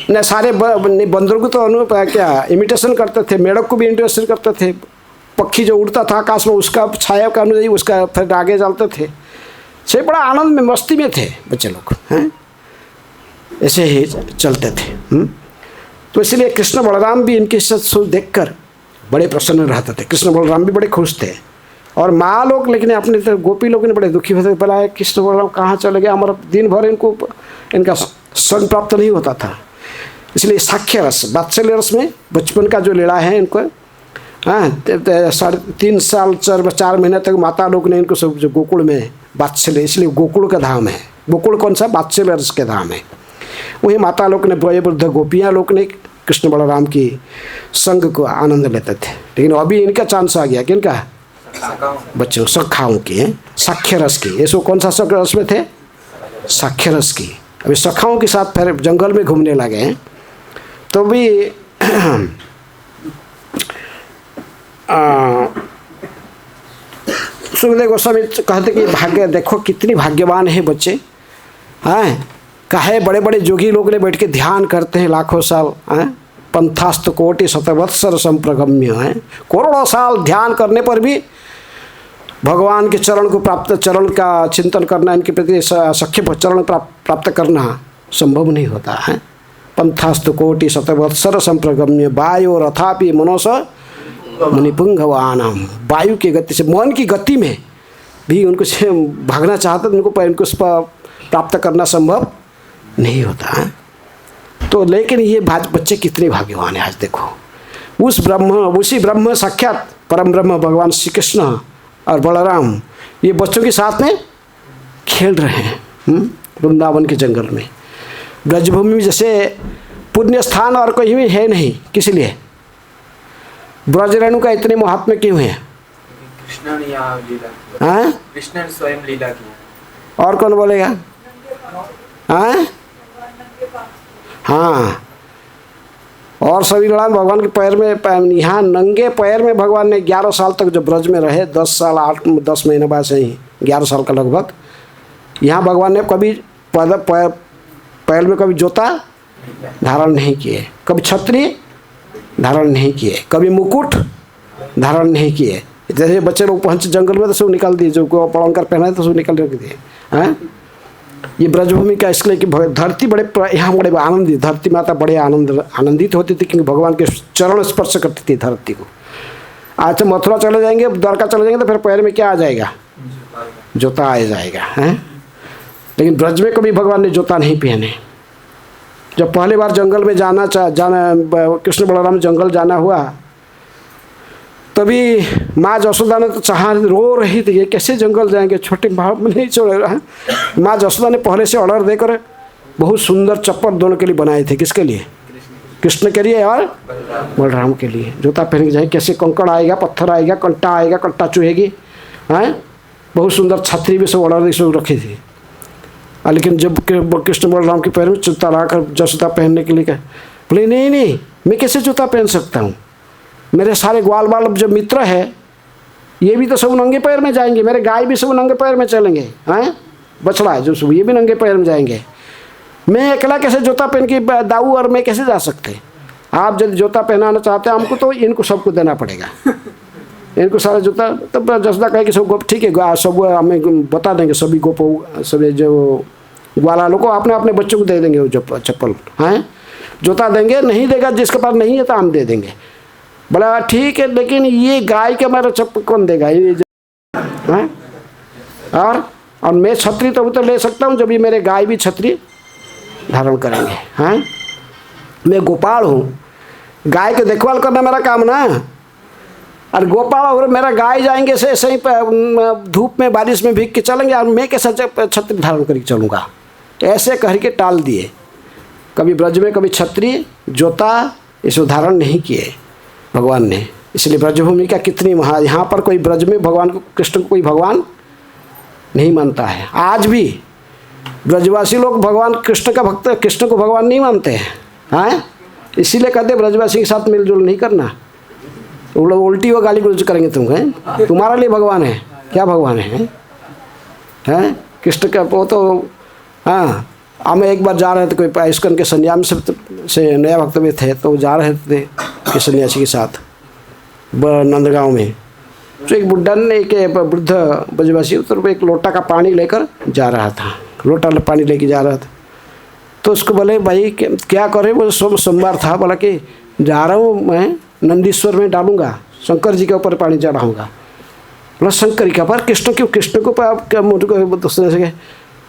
ने सारे बंदरों को तो क्या इमिटेशन करते थे, मेढक को भी इमिटेशन करते थे। पक्षी जो उड़ता था आकाश में उसका छाया का अनुयायी उसका फिर आगे चलते थे। से बड़ा आनंद में मस्ती में थे बच्चे लोग हैं, ऐसे ही चलते थे। तो इसलिए कृष्ण बलराम भी इनके साथ देखकर बड़े प्रसन्न रहते थे। कृष्ण बलराम भी बड़े खुश थे। और माँ लोग लेकिन अपने तो गोपी लोग ने बड़े दुखी होते थे। बोला कृष्ण बलराम कहाँ चले गए, हमारा दिन भर इनका संग प्राप्त नहीं होता था। इसलिए साख्य रस, वात्सल्य रस में बचपन का जो लीला है इनको 3 साल 4 महीने तक माता लोग ने इनको सब जो गोकुल में वात्सल्य, इसलिए गोकुल का धाम है। गोकुल कौन सा, वात्सल्य रस के धाम है। वही माता लोग ने वयोवृद्ध गोपियाँ लोग ने कृष्ण बलराम की संग को आनंद लेते थे। लेकिन अभी इनका चांस आ गया, किनका, बच्चों सखाओं की, साख्य रस की। ये सब कौन सा रस में थे? साख्य रस की। अभी सखाओं के साथ फिर जंगल में घूमने लगे तो भी सुखदेव गोस्वामी कहते कि भाग्य देखो कितनी भाग्यवान है बच्चे, हैं काहे बड़े बड़े जोगी लोग ने बैठ के ध्यान करते हैं लाखों साल, हैं पंथास्त कोटि शतवत्सर संप्रगम्य, हैं करोड़ों साल ध्यान करने पर भी भगवान के चरण को प्राप्त, चरण का चिंतन करना, इनके प्रति सख्य चरण प्राप्त करना संभव नहीं होता है। पंथास्त कोटि शतवत्सर संप्रगम्य वायु रथापि मनोस मुनिपुंगवानाम। वायु की गति से, मन की गति में भी उनको से भागना चाहते तो उनको प्राप्त करना संभव नहीं होता है। तो लेकिन ये बच्चे कितने भाग्यवान हैं आज देखो। उसी ब्रह्म साक्षात परम ब्रह्म भगवान श्री कृष्ण और बलराम ये बच्चों के साथ में खेल रहे हैं वृंदावन के जंगल में। ब्रजभूमि में जैसे पुण्य स्थान और कहीं भी है नहीं, किस लिए? ब्रज रेणु का इतने महात्म्य क्यों है? कृष्ण ने यहाँ लीला, हाँ कृष्ण ने स्वयं लीला की। और कौन बोलेगा? हाँ हाँ, और सभी लड़ान भगवान के पैर में, यहाँ नंगे पैर में भगवान ने 11 साल तक जो ब्रज में रहे, 10 महीने बाद से ही 11 साल का लगभग, यहाँ भगवान ने कभी पैर में कभी जूता धारण नहीं किए, कभी छतरी धारण नहीं किए, कभी मुकुट धारण नहीं किए। जैसे बच्चे लोग पहुँचे जंगल में तो सब निकाल दिए, जो को पलंकर पहना है तो सब निकाल रख दिए। हैं ये ब्रजभूमि का इसलिए कि धरती बड़े यहाँ बड़े आनंदित, धरती माता बड़े आनंदित होती थी क्योंकि भगवान के चरण स्पर्श करती थी धरती को। आज तो मथुरा चले जाएंगे, द्वारका चले जाएंगे तो फिर पैर में क्या आ जाएगा? जूता आ जाएगा। हैं लेकिन ब्रज में कभी भगवान ने जूता नहीं पहने। जब पहली बार जंगल में जाना कृष्ण बलराम जंगल जाना हुआ तभी माँ जसोदा ने तो रो रही थी, ये कैसे जंगल जाएंगे, छोटे भाव में नहीं छोड़ रहा है। माँ जसोदा ने पहले से ऑर्डर देकर बहुत सुंदर चप्पल दोनों के लिए बनाए थे। किसके लिए? कृष्ण के लिए और बलराम के लिए। जूता पहन के जाए, कैसे कंकड़ आएगा, पत्थर आएगा, कंटा आएगा, कंटा चुहेगी। हैं बहुत सुंदर छतरी भी सब ऑर्डर सब रखी थी। लेकिन जब कृष्ण बलराम के पैर में जूता लाकर जसोदा पहनने के लिए कहा, बोले नहीं मैं कैसे जूता पहन सकता हूँ, मेरे सारे ग्वाल बाल जो मित्र है ये भी तो सब नंगे पैर में जाएंगे, मेरे गाय भी सब नंगे पैर में चलेंगे, हैं बछड़ा जो सब ये भी नंगे पैर में जाएंगे, मैं अकेला कैसे जूता पहन के दाऊ और मैं कैसे जा सकते? आप यदि जूता पहनाना चाहते हैं हमको तो इनको सबको देना पड़ेगा, इनको सारा जूता। तब जसोदा कहे कि सब गोप ठीक है, सब हमें बता देंगे, सभी गोप सभी जो ग्वाला लोग को अपने अपने बच्चों को दे देंगे वो चप्पल, हैं जूता देंगे, नहीं देगा जिसके पास नहीं है तो हम दे देंगे। बोला ठीक है, लेकिन ये गाय के हमारा चप्पल कौन देगा? ये हैं और मैं छतरी तो ले सकता हूँ जब ये मेरे गाय भी छतरी धारण करेंगे। हैं मैं गोपाल हूँ, गाय की देखभाल करना मेरा काम ना, और गोपाल और मेरा गाय जाएंगे से ऐसे ही धूप में बारिश में भीग के चलेंगे और मैं कैसे छतरी धारण करके चलूँगा? ऐसे कह के टाल दिए। कभी ब्रज में कभी छतरी जूता इसको धारण नहीं किए भगवान ने। इसलिए ब्रजभूमि का कितनी यहाँ पर कोई ब्रज में भगवान को, कृष्ण को कोई भगवान नहीं मानता है। आज भी ब्रजवासी लोग भगवान कृष्ण का भक्त, कृष्ण को भगवान नहीं मानते हैं। इसीलिए कहते ब्रजवासी के साथ मिलजुल नहीं करना, वो लोग उल्टी वो गाली गलौज करेंगे तुमको। तुम्हारा लिए भगवान है क्या? भगवान है कृष्ण का वो तो। हाँ हम एक बार जा रहे थे, कोई ISKCON के सन्यासी से नया भक्त में थे, तो जा रहे थे कि सन्यासी के साथ नंदगांव में। तो एक बुढ़ा ने, एक वृद्ध ब्रजवासी तो एक लोटा का पानी लेकर जा रहा था, लोटा पानी लेके जा रहा था। तो उसको बोले भाई क्या करे? वो सोमवार था, बोला कि जा रहा हूँ मैं नंदीश्वर में डालूंगा, शंकर जी के ऊपर पानी चढ़ाऊँगा। बोला शंकर के ऊपर? कृष्ण क्यों? कृष्ण को मुझको दूसरे से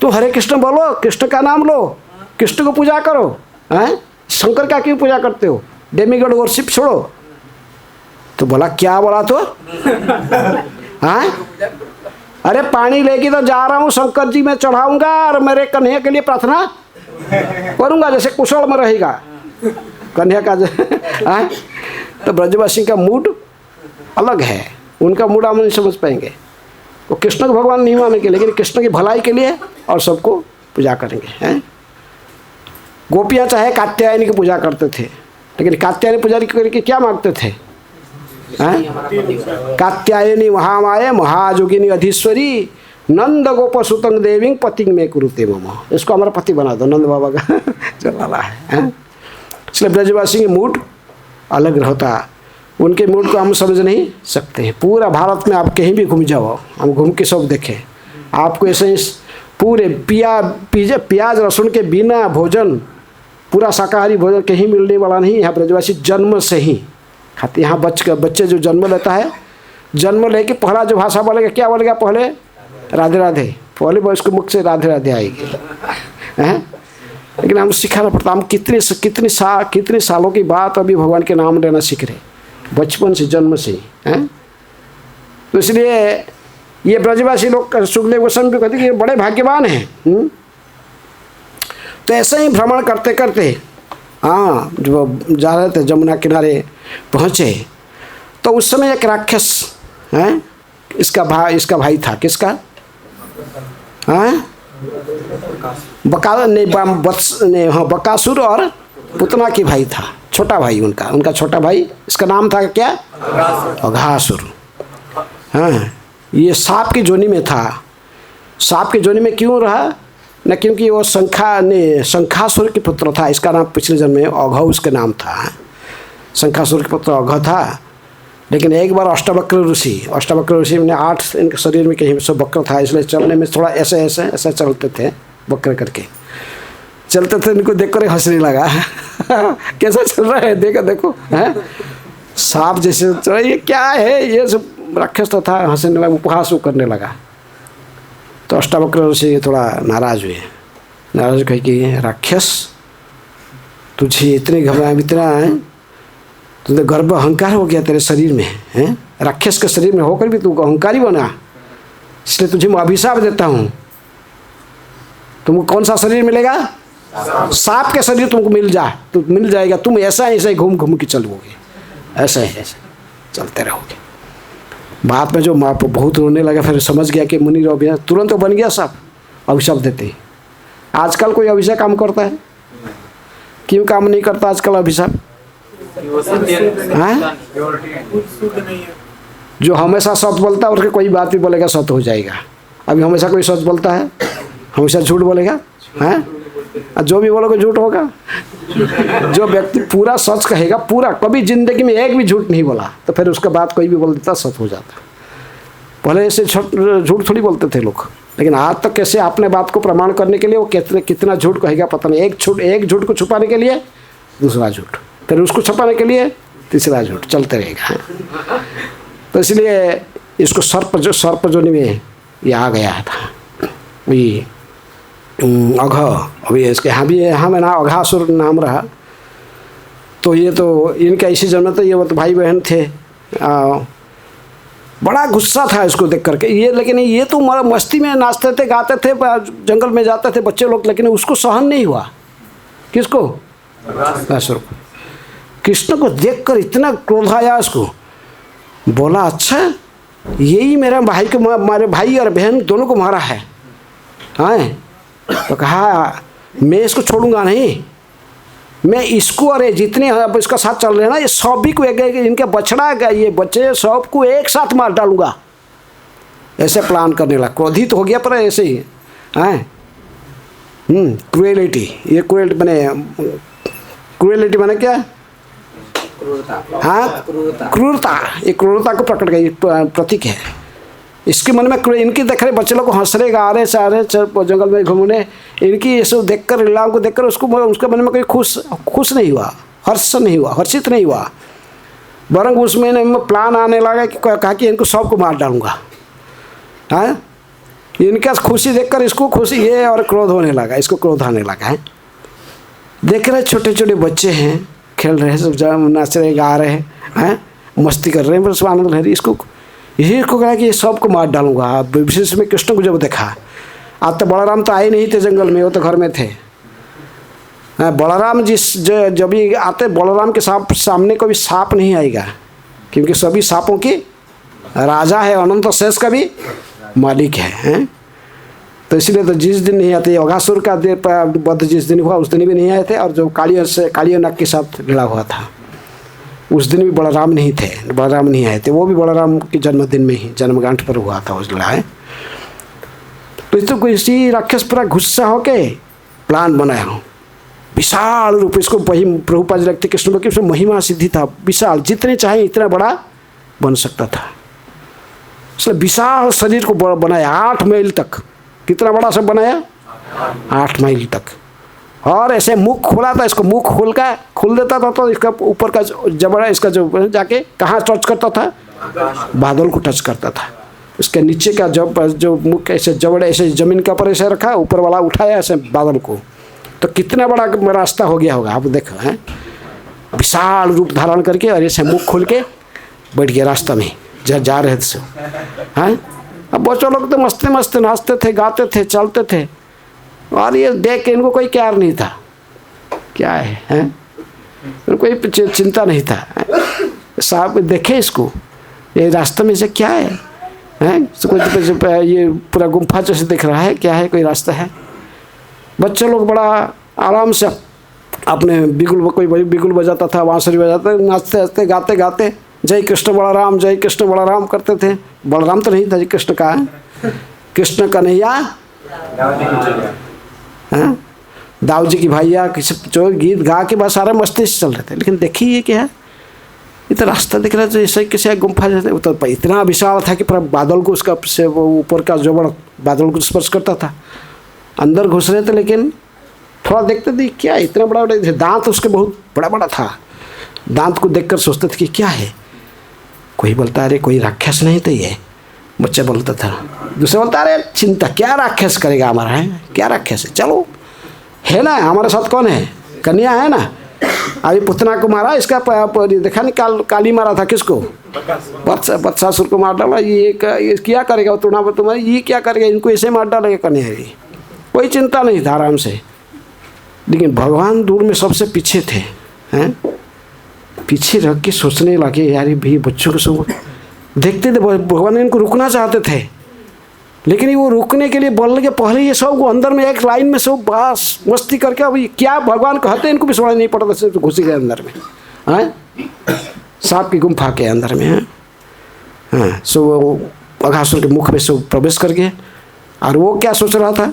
तो हरे कृष्ण बोलो, कृष्ण का नाम लो, कृष्ण को पूजा करो। हैं शंकर का क्यों पूजा करते हो? डेमीगॉड वर्शिप छोड़ो। तो बोला क्या बोला तो? हैं अरे पानी लेके तो जा रहा हूँ, शंकर जी में चढ़ाऊंगा और मेरे कन्हैया के लिए प्रार्थना करूंगा, जैसे कुशल में रहेगा कन्हैया का। तो ब्रजवासी का मूड अलग है। उनका मूड हम नहीं समझ पाएंगे। वो कृष्ण को भगवान नहीं मानेंगे, लेकिन कृष्ण की भलाई के लिए और सबको पूजा करेंगे हैं। गोपियाँ चाहे कात्यायनी की पूजा करते थे, लेकिन कात्यायनी पूजा करके क्या मांगते थे हैं? कात्यायनी महामाया महाजोगिनी अधीश्वरी नंद गोप सुतंग देवी पतिंग में कुरुते मम। इसको हमारा पति बना दो, नंद बाबा का चला है। इसलिए ब्रजवासी की मूड अलग रहता, उनके मूड को हम समझ नहीं सकते हैं। पूरा भारत में आप कहीं भी घूम जाओ, हम घूम के सब देखें, आपको ऐसे ही पूरे प्याज लहसुन के बिना भोजन, पूरा शाकाहारी भोजन कहीं मिलने वाला नहीं। यहाँ ब्रजवासी जन्म से ही खाते। यहाँ बच्चे जो जन्म लेता है, जन्म लेके पहला जो भाषा बोलेगा क्या बोलेगा? पहले राधे राधे, पहले वो इसके मुख से राधे राधे आएगी हैं। लेकिन हम सिखाना पड़ता, हम कितने सालों की बात अभी भगवान के नाम लेना सीख रहे, बचपन से, जन्म से हैं। तो इसलिए ये ब्रजवासी लोग सुखदेव गोस्वामी भी कहते हैं कि बड़े भाग्यवान हैं। तो ऐसे ही भ्रमण करते करते हाँ जो जा रहे थे जमुना किनारे पहुँचे, तो उस समय एक राक्षस हैं, इसका भाई था। किसका? हाँ बकासुर और पुतना की भाई था, छोटा भाई उनका छोटा भाई। इसका नाम था क्या? अघासुर। हाँ, ये सांप की जोनी में था। सांप की जोनी में क्यों रहा? न क्योंकि वो शंखासुर के पुत्र था। इसका नाम पिछले जन्म में अघ उसका नाम था। शंखासुर के पुत्र अघ था। लेकिन एक बार अष्टवक्र ऋषि ने 8 इनके शरीर में कहीं सब वक्र था, इसलिए चलने में थोड़ा ऐसे चलते थे, वक्र करके चलते थे। इनको देख कर हंसने लगा कैसा चल रहा है, देखो हैं, सांप जैसे चल रहा है, ये क्या है? ये सब राक्षस तो था, हंसने लगा, उपहास करने लगा। तो अष्टावक्र ऋषि थोड़ा नाराज हुए। नाराज कहे कि राक्षस, तुझे इतने घबरा, इतना है, तुझे गर्व अहंकार हो गया तेरे शरीर में हैं? राक्षस के शरीर में होकर भी तू अहंकारी बना, इसलिए तुझे मैं अभिशाप देता हूँ। तुमको कौन सा शरीर मिलेगा? सांप के शरीर तुमको मिल जाएगा। तुम ऐसा ही घूम के चलोगे, ऐसे चलते रहोगे। बाद में जो माँ बहुत रोने लगा, फिर समझ गया कि मुनि अभिशाप, तुरंत तो बन गया सांप, अभिशाप देते ही। आजकल कोई अभिशाप काम करता है? क्यों काम नहीं करता आजकल अभिशाप? जो हमेशा सच बोलता है उसके कोई बात भी बोलेगा सच हो जाएगा। अभी हमेशा कोई सच बोलता है, हमेशा झूठ बोलेगा हैं? जो भी बोलोगे झूठ होगा। जो व्यक्ति पूरा सच कहेगा, पूरा, कभी जिंदगी में एक भी झूठ नहीं बोला, तो फिर उसका बात कोई भी बोल देता सच हो जाता। पहले ऐसे झूठ थोड़ी बोलते थे लोग, लेकिन आज तक कैसे अपने बात को प्रमाण करने के लिए वो कितना झूठ कहेगा पता नहीं। एक झूठ को छुपाने के लिए दूसरा झूठ, फिर उसको छुपाने के लिए तीसरा झूठ, चलते रहेगा। तो इसलिए इसको सर्प जोनी में ये आ गया था ये अघ। अभी इसके यहाँ में ना अघासुर नाम रहा। तो ये तो इनका इसी जन्म था, ये तो भाई बहन थे। बड़ा गुस्सा था इसको देख करके ये। लेकिन ये तो मस्ती में नाचते थे, गाते थे, जंगल में जाते थे बच्चे लोग, लेकिन उसको सहन नहीं हुआ। किसको? अघासुर को। कृष्ण को देखकर इतना क्रोध आया उसको। बोला अच्छा, यही मेरा भाई को, हमारे भाई और बहन दोनों को मारा है। तो कहा मैं इसको छोड़ूंगा नहीं, मैं इसको, अरे जितने अब इसका साथ चल रहे हैं ना, ये सभी को इनके बछड़ा का, ये बच्चे सबको एक साथ मार डालूंगा। ऐसे प्लान करने लगा। क्रोधित हो गया, पर ऐसे ही क्रुएलिटी। ये क्रुएलिटी माने क्या? क्रूरता। ये क्रूरता को प्रकट का प्रतीक है। इसके मन में इनकी देख रहे बच्चे लोग को हंस रहे, गा रहे, चाह रहे, जंगल में घूमने, इनकी ये सब देखकर, लीलाओं को देखकर उसके मन में कोई खुश नहीं हुआ, हर्षित नहीं हुआ। बरंग उसमें प्लान आने लगा कि कहा कि इनको सबको मार डालूंगा। इनका खुशी देखकर इसको खुशी, ये और क्रोध होने लगा, इसको क्रोध आने लगा है। देख रहे छोटे छोटे बच्चे हैं, खेल रहे, सब नाच रहे, गा रहे हैं, मस्ती कर रहे हैं, बस आनंद ले रही। यही को कहा कि ये सबको मार डालूंगा। विशेष में कृष्ण को जब देखा, आज तो बलराम तो आए नहीं थे जंगल में, वो तो घर में थे। बलराम जब भी आते, बलराम के सामने कोई सांप नहीं आएगा, क्योंकि सभी सांपों की राजा है, अनंत शेष का भी मालिक है, हैं? तो इसलिए तो जिस दिन नहीं आते, अघासुर का वध जिस दिन हुआ उस दिन भी नहीं आए थे, और जो कालिया नाग के साथ लड़ा हुआ था उस दिन भी बलराम नहीं थे, बलराम नहीं आए थे, वो भी बलराम के जन्मदिन में ही जन्मगांठ पर हुआ था उस लड़ाई। तो इस तो कोई इसी राक्षस पूरा गुस्सा होके प्लान बनाया हो, विशाल रूप, इसको वही प्रभुपाद जी लगते कृष्ण की उसमें महिमा सिद्धि था, विशाल, जितने चाहे इतना बड़ा बन सकता था, इसलिए विशाल शरीर को बनाया 8 मील तक। कितना बड़ा सब बनाया? 8 मील तक। और ऐसे मुख खोला था, इसको मुख खोल देता था तो इसका ऊपर का जबड़ा, इसका जो जाके कहाँ टच करता था? बादल को टच करता था। इसके नीचे का जो मुख ऐसे जबड़े ऐसे जमीन के ऊपर ऐसे रखा, ऊपर वाला उठाया ऐसे बादल को, तो कितना बड़ा रास्ता हो गया होगा आप देखो, हैं? विशाल रूप धारण करके और ऐसे मुख खोल के बैठ गया रास्ता में, जा रहे थे, हैं? अब बच्चों लोग तो मस्ते मस्ते नाचते थे, गाते थे, चलते थे, और ये देख के इनको कोई कैर नहीं था, क्या है, हैं? कोई चिंता नहीं था। साहब देखे इसको, ये रास्ते में से क्या है, हैं? ये पूरा गुम्फा जैसे दिख रहा है, क्या है, कोई रास्ता है? बच्चे लोग बड़ा आराम से अपने बिगुल, कोई बिगुल बजाता था, बांसुरी बजाता, नाचते नाचते गाते गाते जय कृष्ण बलराम, जय कृष्ण बलराम करते थे। बलराम तो नहीं था जी, कृष्ण का है, कृष्ण कन्हैया, दाऊ जी की भैया, किसी जो गीत गा के बस सारे मस्ती से चल रहे थे। लेकिन देखिए ये क्या है, ये तो रास्ता दिख रहा है जैसे किसी गुम्फा जैसे, तो इतना विशाल था कि पूरा बादल को उसका से वो ऊपर का जोबड़ बादल को स्पर्श करता था। अंदर घुस रहे थे लेकिन थोड़ा देखते थे क्या इतना बड़ा बड़ा, दांत उसके बहुत बड़ा बड़ा था। दांत को देखकर सोचते थे कि क्या है, कोई बोलता अरे कोई राक्षस नहीं तो ये, बच्चा बोलता था, दूसरा बोलता अरे चिंता क्या राक्षस करेगा हमारा, है क्या राक्षस है, चलो है ना हमारे साथ कौन है, कन्या है ना, अभी पुतना को मारा, इसका देखा नहीं काली मारा था, किसको, बत्सासुर को मार डाला, ये क्या करेगा तुम्हारी, ये क्या करेगा, इनको ऐसे मार डालेगा कन्या, ये कोई चिंता नहीं था, आराम से। लेकिन भगवान दूर में सबसे पीछे थे, हैं? पीछे रख के सोचने लगे यार भी बच्चों को सब देखते थे, भगवान इनको रुकना चाहते थे, लेकिन वो रुकने के लिए बोलने के पहले ये सब अंदर में एक लाइन में सब बस मस्ती करके, अभी क्या भगवान कहते इनको भी सुनाई नहीं पड़ता, सिर्फ घुस गए अंदर में, हैं? सांप की गुम्फा के अंदर में, हैं? हाँ, सो वो अघासुर के मुख में सब प्रवेश कर गए। और वो क्या सोच रहा था,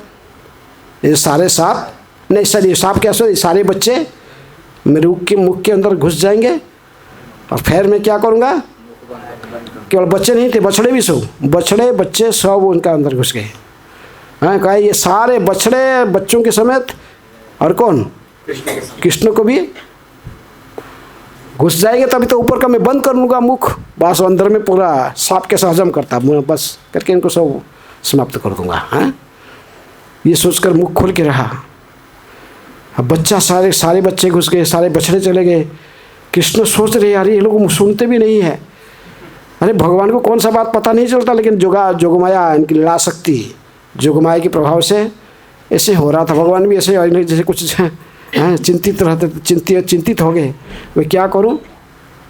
ये सारे सांप नहीं, सर ये सांप क्या सोच, सारे बच्चे मेरे मुख के अंदर घुस जाएंगे और फिर मैं क्या करूँगा, केवल बच्चे नहीं थे, बछड़े भी सब, बछड़े बच्चे सब उनका अंदर घुस गए, हाँ? कहा ये सारे बछड़े बच्चों के समेत, और कौन, कृष्ण को भी घुस जाएंगे, तभी तो ऊपर का मैं बंद कर लूँगा मुख, बस अंदर में पूरा सांप कैसे हजम करता, बस करके इनको सब समाप्त कर दूँगा, हाँ? ये सोचकर मुख खोल के रहा। अब बच्चा सारे बच्चे घुस गए, सारे बछड़े चले गए। कृष्ण सोच रहे यार ये लोग सुनते भी नहीं है, अरे भगवान को कौन सा बात पता नहीं चलता, लेकिन जोगमाया इनकी लीला शक्ति, जोगमाया के प्रभाव से ऐसे हो रहा था। भगवान भी ऐसे जैसे कुछ चिंतित रहते, चिंतित हो गए, वे क्या करूं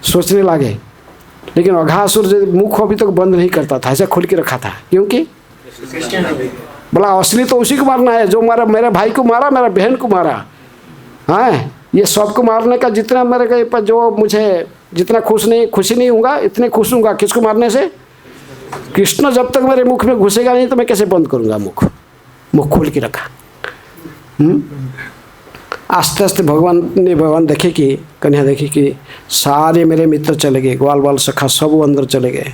सोचने लगे। लेकिन अघासुर मुख अभी तक बंद नहीं करता था, ऐसा खोल के रखा था, क्योंकि बोला असली तो उसी को मारना है जो मारा, मेरे भाई को मारा, मेरा बहन को मारा, हाँ? ये सबको मारने का जितना मेरे को जो मुझे जितना खुशी नहीं होगा, इतने खुश हूँगा किसको मारने से, कृष्ण जब तक मेरे मुख में घुसेगा नहीं तो मैं कैसे बंद करूँगा मुख खोल के रखा। आस्ते आस्ते भगवान देखे कि कन्या देखे कि सारे मेरे मित्र चले गए, ग्वाल बाल सखा सब अंदर चले गए,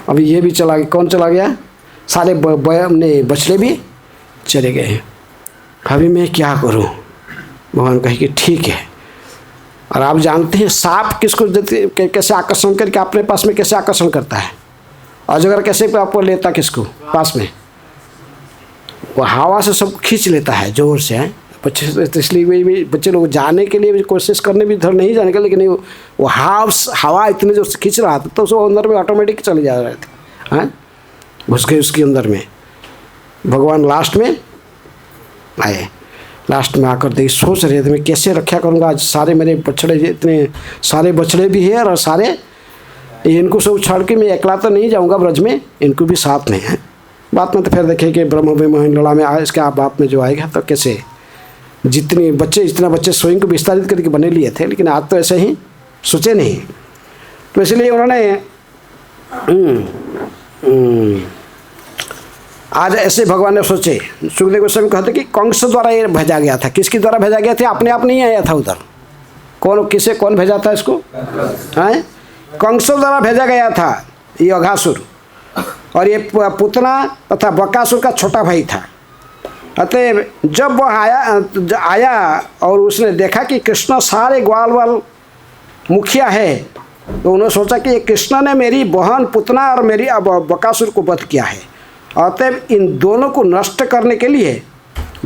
अभी ये भी चला गया, कौन चला गया, सारे बछड़े भी चले गए, अभी मैं क्या करूं। भगवान कहे कि ठीक है। और आप जानते हैं सांप किसको कैसे आकर्षण करके अपने पास में कैसे आकर्षण करता है, अजगर कैसे आपको लेता किसको पास में, वो हवा से सब खींच लेता है जोर से, है बच्चे, इसलिए भी बच्चे लोग जाने के लिए भी कोशिश करने भी इधर नहीं जाने का, लेकिन वो हवा इतने जोर से खींच रहा था तो उसको अंदर में ऑटोमेटिक चले जा रहे थे, हैं? घुस गए उसके अंदर में। भगवान लास्ट में आए, लास्ट में आकर देख सोच रहे थे मैं कैसे रक्षा करूँगा, आज सारे मेरे बछड़े, इतने सारे बछड़े भी है और सारे इनको सब छोड़ के मैं अकेला तो नहीं जाऊंगा ब्रज में, इनको भी साथ में है। बात में तो फिर देखें कि ब्रह्म विमोहन लड़ा में इसके आप बात में जो आएगा तो कैसे जितने बच्चे स्वयं को विस्तारित करके बने लिए थे, लेकिन आज तो ऐसे ही सोचे नहीं। तो इसलिए उन्होंने आज ऐसे भगवान ने सोचे। सुखदेव गोस्वामी कहते कि कंस द्वारा ये भेजा गया था। किसके द्वारा भेजा गया था? अपने आप नहीं आया था उधर। कौन भेजा था इसको? हैं? कंस द्वारा भेजा गया था ये अघासुर, और ये पुतना तथा बकासुर का छोटा भाई था। अतः जब वह आया और उसने देखा कि कृष्ण सारे ग्वाल वाल मुखिया है, तो उन्होंने सोचा कि ये कृष्ण ने मेरी बहन पुतना और मेरी बकासुर को वध किया है। अतः इन दोनों को नष्ट करने के लिए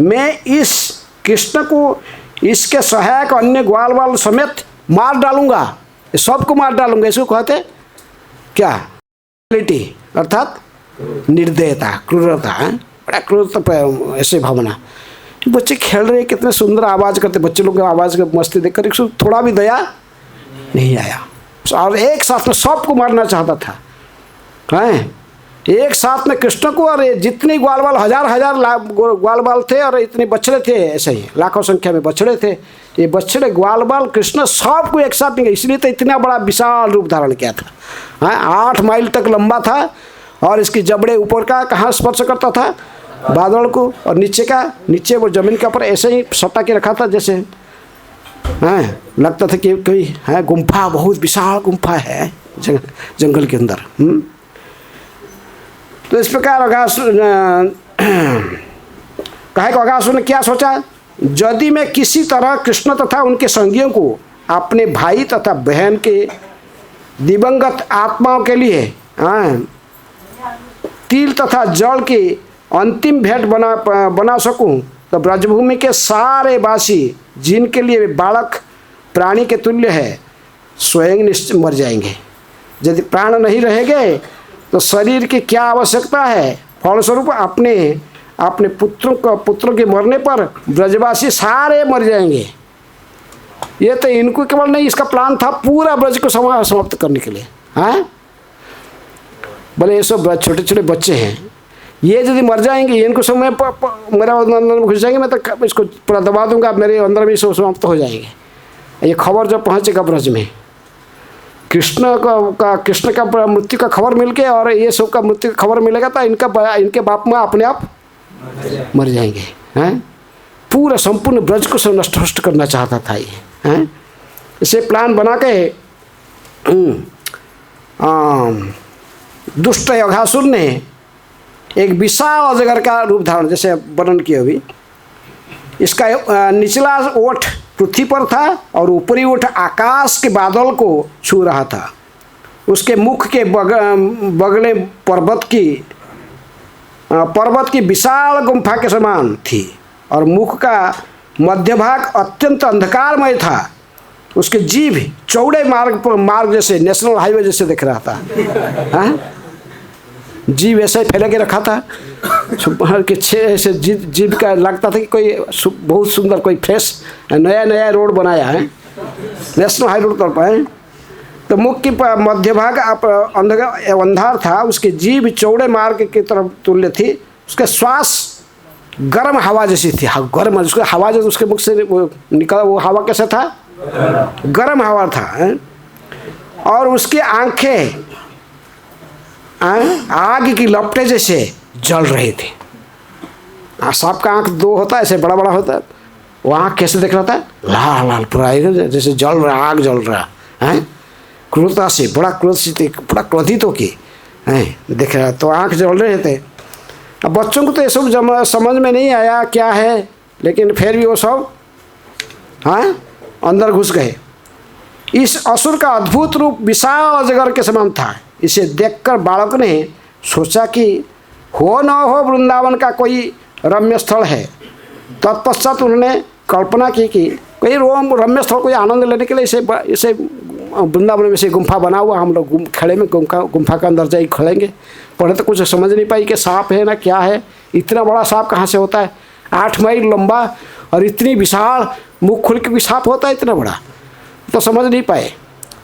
मैं इस कृष्ण को इसके सहायक अन्य ग्वाल वाल समेत मार डालूंगा, सबको मार डालूंगा। इसको कहते क्या? अर्थात निर्दयता, क्रूरता है, बड़ा क्रूरता ऐसे भावना। बच्चे खेल रहे, कितने सुंदर आवाज़ करते, बच्चे लोग आवाज़ का मस्ती देखकर थोड़ा भी दया नहीं आया, और एक साथ में सबको मारना चाहता था। हैं? एक साथ में कृष्ण को, और जितने ग्वाल बाल हजार ग्वाल बाल थे, और इतने बछड़े थे, ऐसे ही लाखों संख्या में बछड़े थे। ये बछड़े ग्वाल बाल कृष्ण सबको एक साथ नहीं, इसलिए तो इतना बड़ा विशाल रूप धारण किया था। हाँ, 8 माइल तक लंबा था, और इसकी जबड़े ऊपर का कहाँ स्पर्श करता था? बादल को, और नीचे वो जमीन के ऊपर ऐसे ही सटा के रखा था, जैसे हाँ लगता था कि कोई है गुम्फा, बहुत विशाल गुम्फा है जंगल के अंदर। तो इस प्रकार अघासुर ने क्या सोचा? यदि मैं किसी तरह कृष्ण तथा उनके संगियों को अपने भाई तथा बहन के दिवंगत आत्माओं के लिए तिल तथा जल की अंतिम भेंट बना सकूं, तो ब्रजभूमि के सारे वासी, जिनके लिए बालक प्राणी के तुल्य है, स्वयं निश्चय मर जाएंगे। यदि प्राण नहीं रहेंगे तो शरीर की क्या आवश्यकता है? फलस्वरूप अपने पुत्रों के मरने पर ब्रजवासी सारे मर जाएंगे। ये तो इनको केवल नहीं, इसका प्लान था पूरा ब्रज को समाप्त करने के लिए। हाँ, बोले ये सब छोटे छोटे बच्चे हैं, ये यदि मर जाएंगे, इनको सब मैं मेरा अंदर में घुस जाएंगे, मैं तो इसको पूरा दबा दूंगा, मेरे अंदर में सब समाप्त हो जाएंगे। ये खबर जब पहुँचेगा ब्रज में, कृष्ण का मृत्यु का खबर मिल के, और ये सब का मृत्यु का खबर मिलेगा, तो इनके बाप माँ अपने आप मर जाएंगे। हैं? पूरा संपूर्ण ब्रज को नष्ट करना चाहता था ये। हैं? इसे प्लान बना के दुष्ट अघासुर ने एक विशाल अजगर का रूप धारण, जैसे वर्णन किया अभी। इसका निचला ओठ पृथ्वी पर था, और ऊपरी ओठ आकाश के बादल को छू रहा था। उसके मुख के बगले पर्वत की विशाल गुम्फा के समान थी, और मुख का मध्य भाग अत्यंत अंधकारमय था। उसके जीभ चौड़े मार्ग जैसे, नेशनल हाईवे जैसे दिख रहा था। हाँ, जीभ ऐसे फैला के रखा था कि 6 ऐसे जीभ का लगता था कि कोई बहुत सुंदर कोई फ्रेश नया रोड बनाया है, नेशनल हाई रोड पर है। तो मुख की मध्य भाग अंधार था, उसकी जीभ चौड़े मार्ग की तरफ तुल्य थी। उसके श्वास गर्म हवा जैसी थी। गर्म, उसका हवा जो उसके मुख से निकला, वो हवा कैसा था? गर्म हवा था। और उसकी आंखें आग की लपटे जैसे जल रही थी। सांप का आंख 2 होता है, ऐसे बड़ा बड़ा होता है, वो आँख कैसे दिख रहा था? लाल लाल पूरा, जैसे जल रहा, आग जल रहा है। क्रोधता से, बड़ा क्रोध से, बड़ा क्रोधित हो के दिख रहा, तो आँख जल रहे थे। अब बच्चों को तो ये सब समझ में नहीं आया क्या है, लेकिन फिर भी वो सब अंदर घुस गए। इस असुर का अद्भुत रूप विशाल अजगर के समान था। इसे देखकर बालक ने सोचा कि हो न हो वृंदावन का कोई रम्य स्थल है। तत्पश्चात उन्होंने कल्पना की कि कोई रम्य स्थल, कोई आनंद लेने के लिए इसे वृंदावन में से गुम्फा बना हुआ, हम लोग खड़े में गुम्फा के अंदर जाए खड़ेंगे। पहले तो कुछ समझ नहीं पाई कि सांप है ना क्या है, इतना बड़ा सांप कहाँ से होता है? 8 माइल लंबा और इतनी विशाल मुख खुल के भी सांप होता है इतना बड़ा, तो समझ नहीं पाए।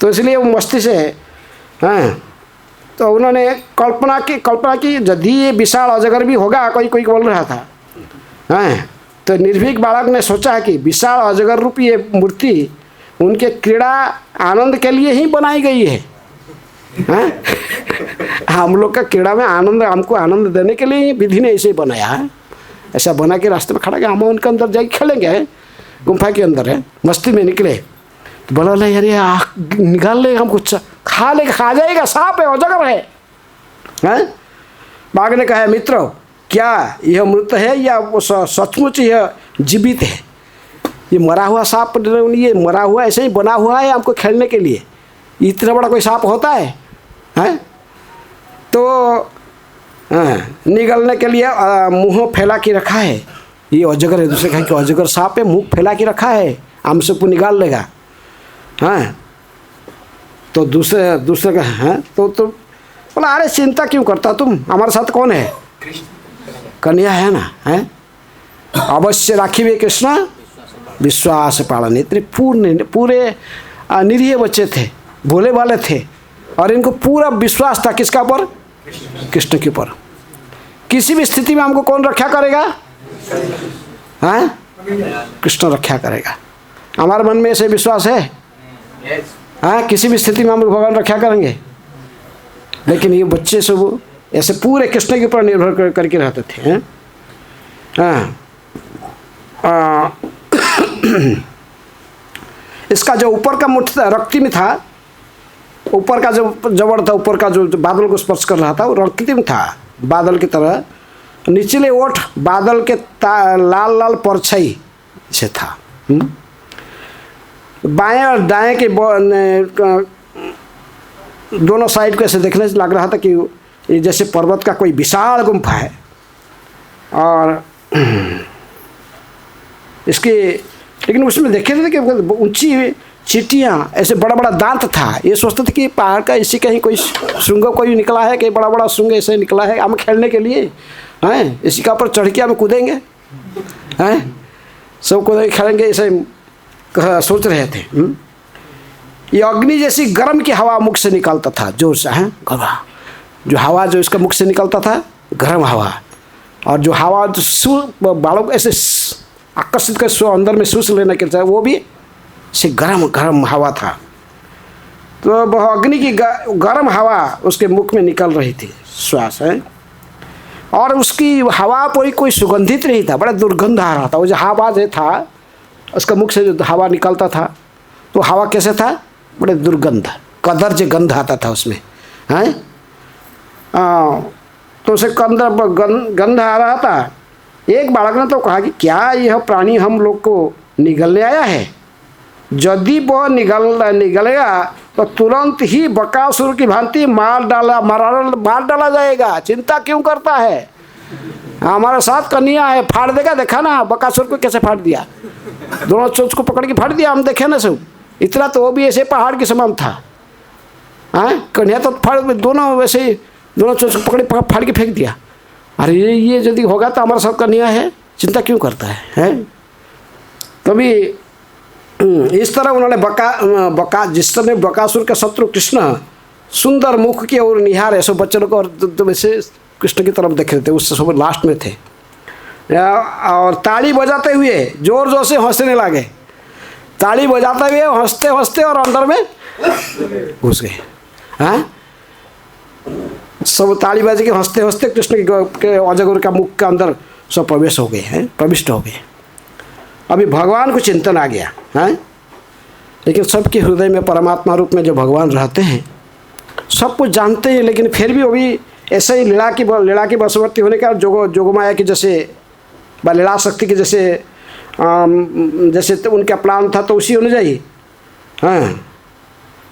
तो इसलिए वो मस्ती से हैं। तो उन्होंने कल्पना की यदि ये विशाल अजगर भी होगा, कोई कोई बोल रहा था हैं। तो निर्भीक बालक ने सोचा कि विशाल अजगर रूपी ये मूर्ति उनके क्रीड़ा आनंद के लिए ही बनाई गई है, हैं? हम लोग का क्रीड़ा में आनंद, हमको आनंद देने के लिए ही विधि ने ऐसे ही बनाया है। ऐसा बना के रास्ते में खड़ा के हम उनके अंदर जाके खेलेंगे, गुम्फा के अंदर है, मस्ती में निकले तो बोला ले यार ये निकाल ले, हमको खा ले, खा जाएगा, सांप है, अजगर है, हैं? बाघ ने कहा मित्रों क्या यह मृत है या वो सचमुच यह जीवित है? ये मरा हुआ सांप, ये मरा हुआ ऐसे ही बना हुआ है हमको खेलने के लिए, इतना बड़ा कोई सांप होता है, हैं? तो निगलने के लिए मुंह फैला के रखा है, ये अजगर है। दूसरे कहा कि अजगर सांप है, मुंह फैला के रखा है, हमसे को निकाल लेगा, हैं? तो दूसरे का हैं तो बोला अरे चिंता क्यों करता तुम, हमारे साथ कौन है? कन्या है ना, हैं? अवश्य राखिबे कृष्ण विश्वास पालन। इतने पूरे निरीह बच्चे थे, भोले वाले थे, और इनको पूरा विश्वास था किसका पर? कृष्ण के ऊपर। किसी भी स्थिति में हमको कौन रक्षा करेगा? हैं? कृष्ण रक्षा करेगा। हमारे मन में ऐसे विश्वास है, हाँ, किसी भी स्थिति में हम भगवान रक्षा करेंगे। लेकिन ये बच्चे सब ऐसे पूरे कृष्ण के ऊपर निर्भर करके रहते थे, हैं? इसका जो ऊपर का मुठ रक्ति में था, ऊपर का जो जबड़ था, ऊपर का जो बादल को स्पर्श कर रहा था वो रक्ति में था, बादल की तरह। निचले ओठ बादल के लाल लाल परछाई से था। बाएं और दाएं के दोनों साइड को ऐसे देखने से लग रहा था कि ये जैसे पर्वत का कोई विशाल गुम्फा है। और इसके लेकिन उसमें देखे थे कि ऊंची चीटियाँ, ऐसे बड़ा बड़ा दांत था। ये सोचते थे कि पहाड़ का इसी कहीं कोई श्रृंग कोई निकला है, कहीं बड़ा बड़ा श्रृंग ऐसे निकला है हम खेलने के लिए, हैं? इसी का ऊपर चढ़ के हम कूदेंगे, हैं? सब कूदेंगे, खेलेंगे, ऐसे सोच रहे थे। ये अग्नि जैसी गर्म की हवा मुख से निकलता था जोर से, हैं? जो हवा जो इसका मुख से निकलता था गर्म हवा, और जो हवा जो बालों को ऐसे आकर्षित कर अंदर में सूस लेने के लिए वो भी से गर्म हवा था। तो वह अग्नि की गर्म हवा उसके मुख में निकल रही थी, श्वास है। और उसकी हवा कोई सुगंधित नहीं था, बड़ा दुर्गंध आ रहा था। वो जो हवा जो था उसका मुख से जो हवा निकलता था तो हवा कैसे था? बड़े दुर्गंध, कदर्ज गंध आता था उसमें, हैं? तो उसे गंध आ रहा था। एक बालक ने तो कहा कि क्या यह प्राणी हम लोग को निगलने आया है? यदि वह निगलेगा तो तुरंत ही बकासुर की भांति मार डाला जाएगा। चिंता क्यों करता है? हमारे साथ कन्या है, फाड़ देगा। देखा ना बकासुर को कैसे फाड़ दिया, दोनों चोंच को पकड़ के फाड़ दिया, हम देखे ना सब। इतना तो वो भी ऐसे पहाड़ के समान था, हाँ? कन्या तो फाड़, दोनों वैसे दोनों चोंच को पकड़ फाड़ के फेंक दिया। अरे ये यदि होगा तो हमारे साथ कन्या है, चिंता क्यों करता है? तभी इस तरह उन्होंने जिस समय बकासुर का शत्रु कृष्ण सुंदर मुख की ओर निहार ऐसे बच्चों को, और वैसे कृष्ण की तरफ देख रहे थे, उससे सब लास्ट में थे, और ताली बजाते हुए जोर जोर से हंसने लगे। ताली बजाते हुए हंसते हंसते और अंदर में घुस गए, हाँ? सब ताली बजा के हंसते हंसते कृष्ण के अजगर का मुख के अंदर सब प्रवेश हो गए हैं, प्रविष्ट हो गए। अभी भगवान को चिंतन आ गया, हैं? लेकिन सबके हृदय में परमात्मा रूप में जो भगवान रहते हैं सब कुछ जानते हैं, लेकिन फिर भी वो भी ऐसे ही लीला की वशवर्ती होने का जोगमाया की जैसे लीला शक्ति की जैसे तो उनका प्लान था तो उसी अनुଯାयी, हाँ?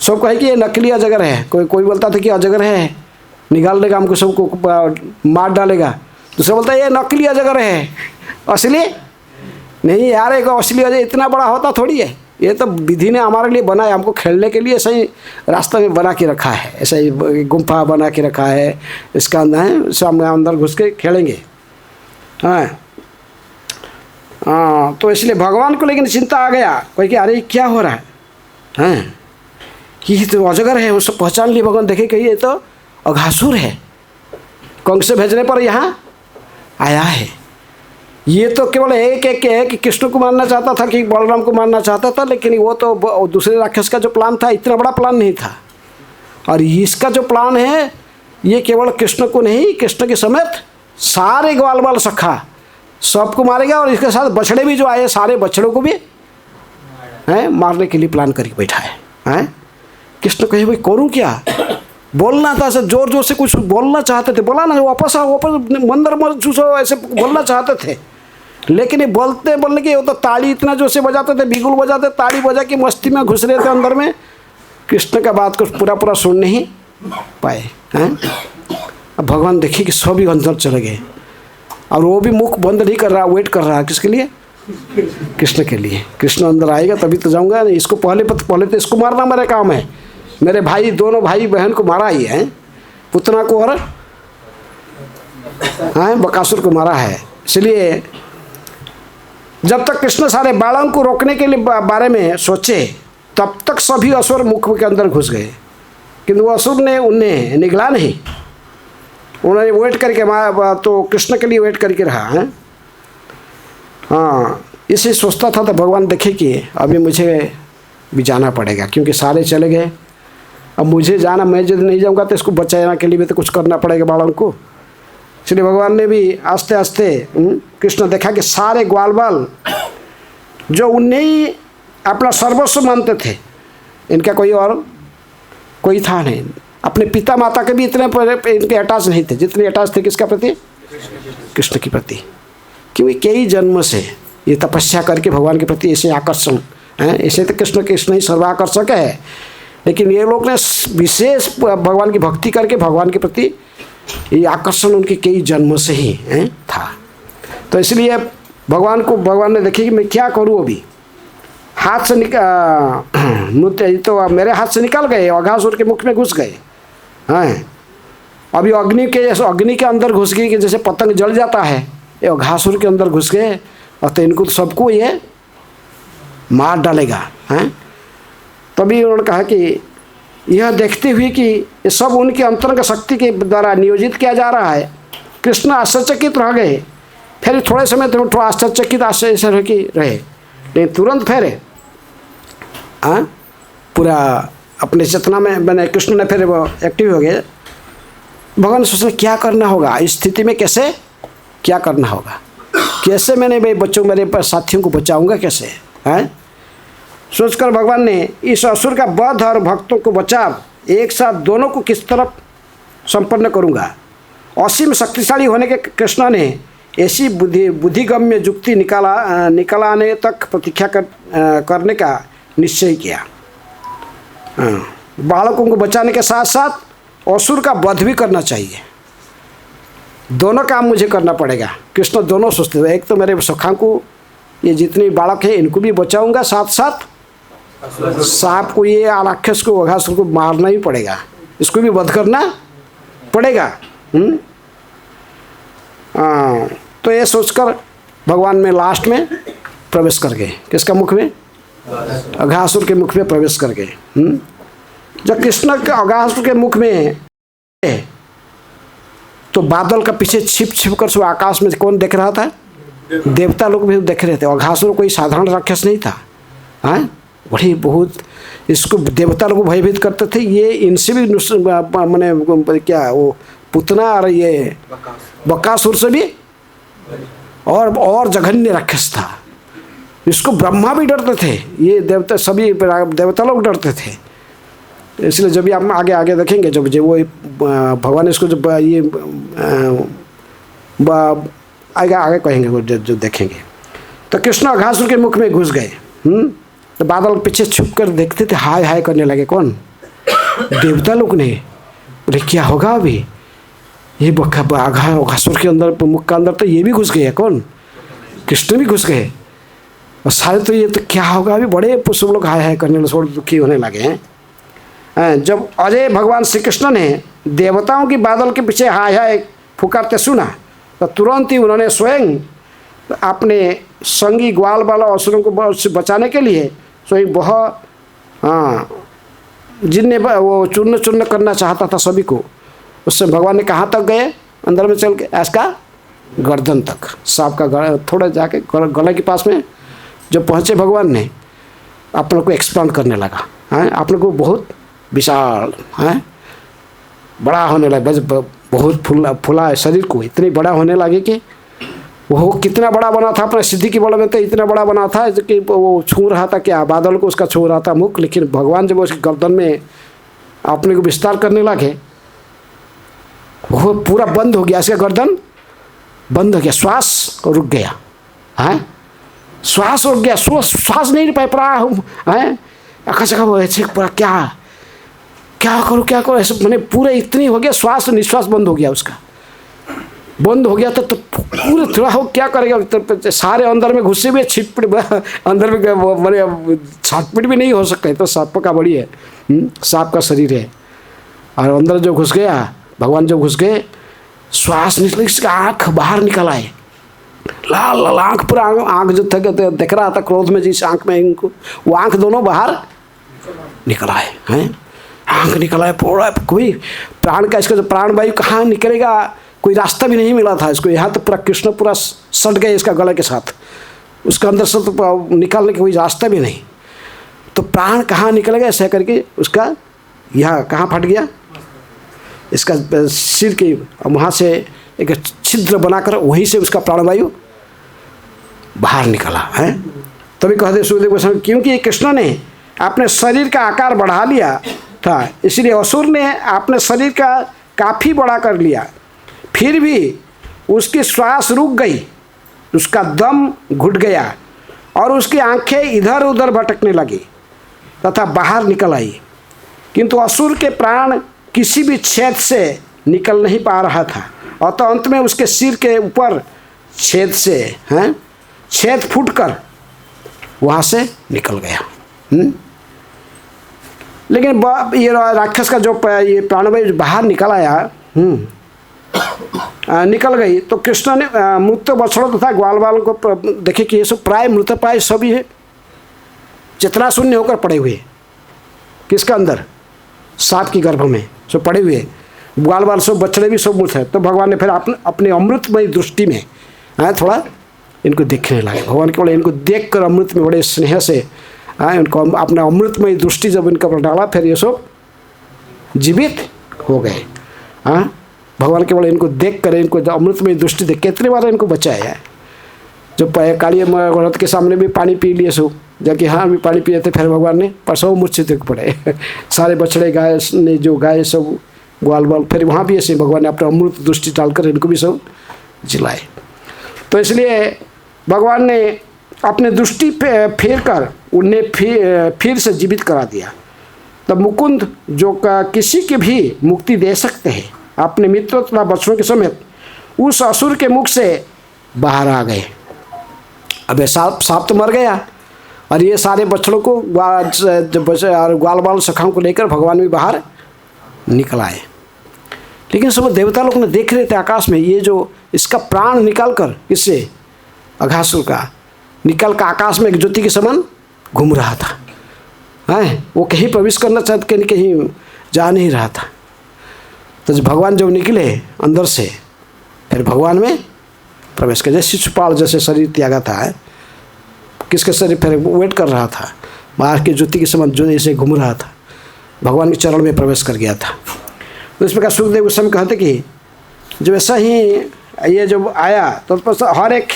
सब कहे कि ये नकली अजगर है। कोई बोलता था कि अजगर है, निकाल देगा हमको, सबको मार डालेगा। दूसरा बोलता है ये नकली अजगर है, असली नहीं यार। एक असली अजगर इतना बड़ा होता थोड़ी है, ये तो विधि ने हमारे लिए बनाया, हमको खेलने के लिए ऐसा ही रास्ता में बना के रखा है, ऐसा ही गुम्फा बना के रखा है, इसका अंदर है, सामने अंदर घुस के खेलेंगे, हाँ? तो इसलिए भगवान को लेकिन चिंता आ गया, कोई कि अरे क्या हो रहा है, हैं? कि ये तो अजगर है, उसको पहचान लिए भगवान, देखे कि ये तो अघासुर है, कंस से भेजने पर यहाँ आया है। ये तो केवल एक कृष्ण को मारना चाहता था कि बलराम को मारना चाहता था, लेकिन वो तो दूसरे राक्षस का जो प्लान था इतना बड़ा प्लान नहीं था। और इसका जो प्लान है ये केवल कृष्ण को नहीं, कृष्ण के समेत सारे ग्वाल बाल सखा सबको मारेगा, और इसके साथ बछड़े भी जो आए सारे बछड़ों को भी हैं मारने के लिए प्लान करके बैठा है। हैं कृष्ण कहे भाई करूँ क्या, बोलना था ऐसे जोर जोर से कुछ बोलना चाहते थे, बोला ना वापस आओ वापस मंदिर में चूसो, ऐसे बोलना चाहते थे, लेकिन ये बोलने के वो तो ताली इतना जोर से बजाते थे, बिगुल बजाते, ताली बजा के मस्ती में घुस रहे थे अंदर में, कृष्ण का बात को पूरा सुन नहीं पाए। हैं अब भगवान देखिए कि सभी अंदर चले गए, और वो भी मुख बंद नहीं कर रहा, वेट कर रहा, किसके लिए, कृष्ण के लिए। कृष्ण अंदर आएगा तभी तो जाऊंगा, इसको पहले तो इसको मारना मेरा काम है। मेरे भाई दोनों भाई बहन को मारा ही है, पुतना को और बकासुर को मारा है। इसलिए जब तक कृष्ण सारे बालों को रोकने के लिए बारे में सोचे तब तक सभी असुर मुख के अंदर घुस गए, किंतु वो असुर ने उन्हें निगला नहीं, उन्होंने वेट करके तो कृष्ण के लिए वेट करके रहा है। हाँ इसे सोचता था तो भगवान देखे कि अभी मुझे भी जाना पड़ेगा, क्योंकि सारे चले गए, अब मुझे जाना, मैं यदि नहीं जाऊंगा तो इसको बचाने के लिए भी तो कुछ करना पड़ेगा बालों को। इसलिए भगवान ने भी आस्ते आस्ते कृष्ण देखा कि सारे ग्वाल बाल जो उन्हें ही अपना सर्वस्व मानते थे, इनका कोई था नहीं, अपने पिता माता के भी इतने इनके अटैच नहीं थे जितने अटैच थे किसका प्रति, कृष्ण के प्रति। क्योंकि कई जन्म से ये तपस्या करके भगवान के प्रति ऐसे आकर्षण हैं, ऐसे तो कृष्ण ही सर्वाकर्षक है, लेकिन ये लोग ने विशेष भगवान की भक्ति करके भगवान के प्रति ये आकर्षण उनके कई जन्म से ही था। तो इसलिए भगवान ने देखी कि मैं क्या करूँ, अभी हाथ से नृत्य तो मेरे हाथ से निकल गए, अघासुर के मुख में घुस गए हैं, अभी अग्नि के अंदर घुस गई कि जैसे पतंग जल जाता है, ये अघासुर के अंदर घुस गए, और तो इनको सबको ये मार डालेगा। हैं तभी उन्होंने कहा कि यह देखते हुए कि ये सब उनके अंतरंग शक्ति के द्वारा नियोजित किया जा रहा है, कृष्ण आश्चर्यचकित रह गए। फिर थोड़े समय तो थोड़ा आश्चर्यचकित रहे, लेकिन तुरंत फिर पूरा अपने चेतना में मैंने कृष्ण ने फिर वो एक्टिव हो गए। भगवान सोचने क्या करना होगा इस स्थिति में, कैसे क्या करना होगा, कैसे मैंने भाई बच्चों मेरे साथियों को बचाऊंगा कैसे। हैं सोचकर भगवान ने इस असुर का वध और भक्तों को बचाव एक साथ दोनों को किस तरफ संपन्न करूंगा। असीम शक्तिशाली होने के कृष्ण ने ऐसी बुद्धिगम्य युक्ति निकालाने तक प्रतीक्षा करने का निश्चय किया। बालकों को बचाने के साथ साथ असुर का वध भी करना चाहिए, दोनों काम मुझे करना पड़ेगा। कृष्ण दोनों सोचते थे, एक तो मेरे सखा को, ये जितने बालक हैं इनको भी बचाऊंगा, साथ साथ सांप को, ये राक्षस को, अघासुर को मारना ही पड़ेगा, इसको भी वध करना पड़ेगा। तो ये सोचकर भगवान में लास्ट में प्रवेश कर गए, किसका मुख में, अघासुर के मुख में प्रवेश कर गए। जब कृष्ण के अघासुर के मुख में तो बादल का पीछे छिप कर सो आकाश में कौन देख रहा था, देवता लोग भी देख रहे थे। अघासुर कोई साधारण राक्षस नहीं था, हैं बड़ी बहुत इसको देवता लोग भयभीत करते थे। ये इनसे भी मैंने क्या वो पुतना और ये बकासुर से भी और जघन्य राक्षस था, इसको ब्रह्मा भी डरते थे, ये देवता सभी देवता लोग डरते थे। इसलिए जब भी हम आगे देखेंगे, जब वो भगवान इसको जब ये आगे कहेंगे वो जो देखेंगे, तो कृष्ण अघासुर के मुख में घुस गए। तो बादल पीछे छुप कर देखते थे, हाय हाय करने लगे। कौन, देवता लोग ने। बोले क्या होगा अभी, ये अघासुर के अंदर मुख के अंदर तो ये भी घुस गए, कौन, कृष्ण भी घुस गए, और सारे तो ये तो क्या होगा अभी, बड़े सब लोग हाय हाय करने लगे, थोड़े दुखी होने लगे हैं। जब अजय भगवान श्री कृष्ण ने देवताओं की बादल के पीछे हाय हाय पुकारते सुना, तो तुरंत ही उन्होंने स्वयं अपने संगी ग्वाल बाल असुरों को बचाने के लिए स्वयं जिनने वो चूर्ण चूर्ण करना चाहता था सभी को, उससे भगवान ने कहाँ तक गए अंदर में चल के, इसका गर्दन तक, सांप का थोड़ा जाके गले के पास में जब पहुँचे भगवान ने अपने को एक्सपांड करने लगा है, अपने को बहुत विशाल है बड़ा होने लगा, बहुत फुला है शरीर को, इतनी बड़ा होने लगे कि वो कितना बड़ा बना था अपने सिद्धि के बल में, तो इतना बड़ा बना था कि वो छू रहा था क्या बादल को, उसका छू रहा था मुख। लेकिन भगवान जब उसके गर्दन में अपने को विस्तार करने लगे वो पूरा बंद हो गया, इसका गर्दन बंद हो गया, श्वास रुक गया है, श्वास रुक गया, श्वास नहीं पाए पड़ा है, ऐसे पूरा क्या करूँ ऐसे मैंने पूरा इतनी हो गया, श्वास निश्वास बंद हो गया, उसका बंद हो गया तो पूरे थोड़ा हो क्या करेगा, तो सारे अंदर में घुसे हुए छिटपिट अंदर में मैंने छटपिट भी नहीं हो सकते, तो सांप का बड़ी है, सांप का शरीर है, और अंदर जो घुस गया भगवान जब घुस गए श्वास निकल, इसका आँख बाहर निकल आए, लाल लाल आँख पूरा, आँख जो था दिख रहा था क्रोध में जिस आँख में इनको, वो आँख दोनों बाहर निकल आए हैं, आँख निकल आए पूरा, कोई प्राण का इसका जो प्राणवायु कहाँ निकलेगा कोई रास्ता भी नहीं मिला था इसको, यहाँ तो पूरा कृष्ण पूरा सट गए इसका गले के साथ, उसका अंदर से तो निकालने का कोई रास्ता भी नहीं, तो प्राण कहाँ निकलेगा ऐसा करके उसका यहाँ कहाँ फट गया, इसका सिर के वहाँ से एक छिद्र बनाकर वहीं से उसका प्राणवायु बाहर निकला है। तभी कहते सुखदेव गोस्वामी, क्योंकि कृष्ण ने अपने शरीर का आकार बढ़ा लिया था, इसलिए असुर ने अपने शरीर का काफ़ी बड़ा कर लिया, फिर भी उसकी श्वास रुक गई, उसका दम घुट गया और उसकी आंखें इधर उधर भटकने लगी तथा बाहर निकल आई, किंतु असुर के प्राण किसी भी छेद से निकल नहीं पा रहा था, और तो अंत में उसके सिर के ऊपर छेद से छेद फूटकर वहाँ से निकल गया। लेकिन ये राक्षस का जो ये प्राणवायु बाहर निकल आया, निकल गई, तो कृष्ण ने मृत बछड़ों तथा ग्वाल बाल को देखे कि ये सब प्राय मृत प्राय सभी है, चेतना शून्य होकर पड़े हुए, किसका अंदर, सांप की गर्भ में सब पड़े हुए, ग्वाल बाल सब बछड़े भी सब मृत है। तो भगवान ने फिर अपने अमृतमय दृष्टि में थोड़ा इनको देखने लगे, भगवान केवल इनको देख कर अमृत में बड़े स्नेह से इनको अपना अमृतमय दृष्टि जब इनका पर डाला, फिर ये सब जीवित हो गए। भगवान केवल इनको देख कर, इनको अमृतमय दृष्टि देख, कितने बार इनको बचाया है, जब काली औरत के सामने भी पानी पी लिए सो, जबकि हाँ भी पानी पिए थे, फिर भगवान ने पर सब मूर्छित पड़े सारे बछड़े गाय ने जो गाय सब ग्वाल बाल, फिर वहाँ भी ऐसे भगवान ने अपना अमृत दृष्टि डालकर इनको भी सब जिलाए। तो इसलिए भगवान ने अपने दृष्टि फेर कर उन्हें फिर से जीवित करा दिया। तब मुकुंद जो किसी की भी मुक्ति दे सकते हैं, अपने मित्रों तथा बच्चों के समेत उस असुर के मुख से बाहर आ गए। अब सांप तो मर गया, और ये सारे बछड़ों को और ग्वाल बाल सखाओं को लेकर भगवान भी बाहर निकल आए। लेकिन सब देवता लोग ने देख रहे थे आकाश में, ये जो इसका प्राण निकाल कर, इससे अघासुर का निकल कर आकाश में एक ज्योति के समान घूम रहा था, वो कहीं प्रवेश करना चाहते कहीं जा नहीं रहा था। तो जब भगवान जब निकले अंदर से, फिर भगवान में प्रवेश कर, जैसे शिशुपाल जैसे शरीर त्यागा था, किसके शरीर फिर वेट कर रहा था, बाहर के ज्योति के समान जो ऐसे घूम रहा था, भगवान के चरण में प्रवेश कर गया था। तो इस प्रकार सुखदेव उस समय कहते कि जब ऐसा ही ये जब आया तो हर एक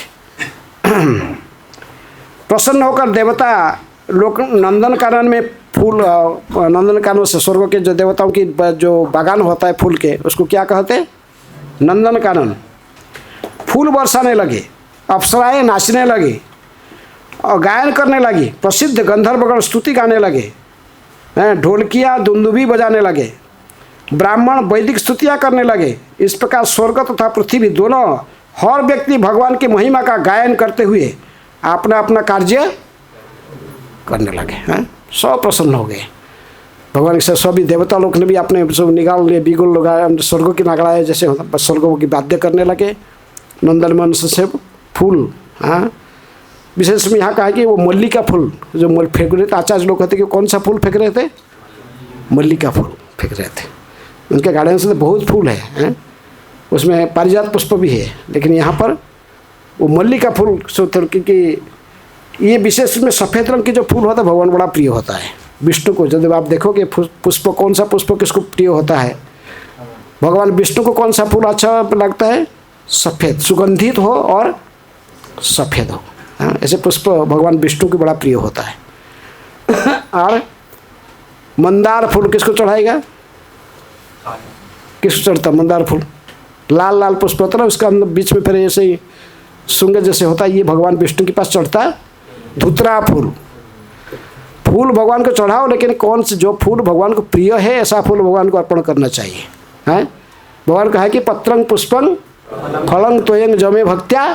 प्रसन्न होकर देवता लोग नंदन कानन में फूल, नंदन कानन से स्वर्ग के जो देवताओं की जो बागान होता है फूल के, उसको क्या कहते हैं, नंदन कानन, फूल बरसाने लगे, अप्सराएं नाचने लगी और गायन करने लगी, प्रसिद्ध गंधर्वगण स्तुति गाने लगे, ढोलकियाँ दुंदुभी बजाने लगे, ब्राह्मण वैदिक स्तुतियाँ करने लगे। इस प्रकार स्वर्ग तथा पृथ्वी दोनों हर व्यक्ति भगवान की महिमा का गायन करते हुए अपना अपना कार्य करने लगे। सब प्रसन्न हो गए भगवान के, सभी देवता लोग ने भी अपने सब निकाल लिए, बिगुल लोग स्वर्ग की नगड़ाए जैसे स्वर्गों की वाद्य करने लगे, नंदन से फूल। विशेष में यहाँ कहा कि वो मल्ली का फूल जो फेंक रहे थे, आचार्य लोग कहते कि कौन सा फूल फेंक रहे थे, मल्लिका फूल फेंक रहे थे। उनके गार्डन से तो बहुत फूल है, उसमें पारिजात पुष्प भी है, लेकिन यहाँ पर वो मल्लिका फूल क्योंकि ये विशेष में सफ़ेद रंग के जो फूल होता है भगवान बड़ा प्रिय होता है विष्णु को। जब आप देखोगे पुष्प, कौन सा पुष्प किसको प्रिय होता है? भगवान विष्णु को कौन सा फूल अच्छा लगता है? सफ़ेद, सुगंधित हो और सफ़ेद हो। ऐसे पुष्प भगवान विष्णु को बड़ा प्रिय होता है। और मंदार फूल किसको चढ़ाएगा? किसको चढ़ता मंदार फूल? लाल लाल पुष्प होता है ना, उसका बीच में फिर ऐसे ही सुंग जैसे होता है, ये भगवान विष्णु के पास चढ़ता है। धुतरा फूल, फूल भगवान को चढ़ाओ, लेकिन कौन से जो फूल भगवान को प्रिय है ऐसा फूल भगवान को अर्पण करना चाहिए। हैं भगवान कहा कि पत्रंग पुष्पंग फलंग त्वयंग जमे भक्त्या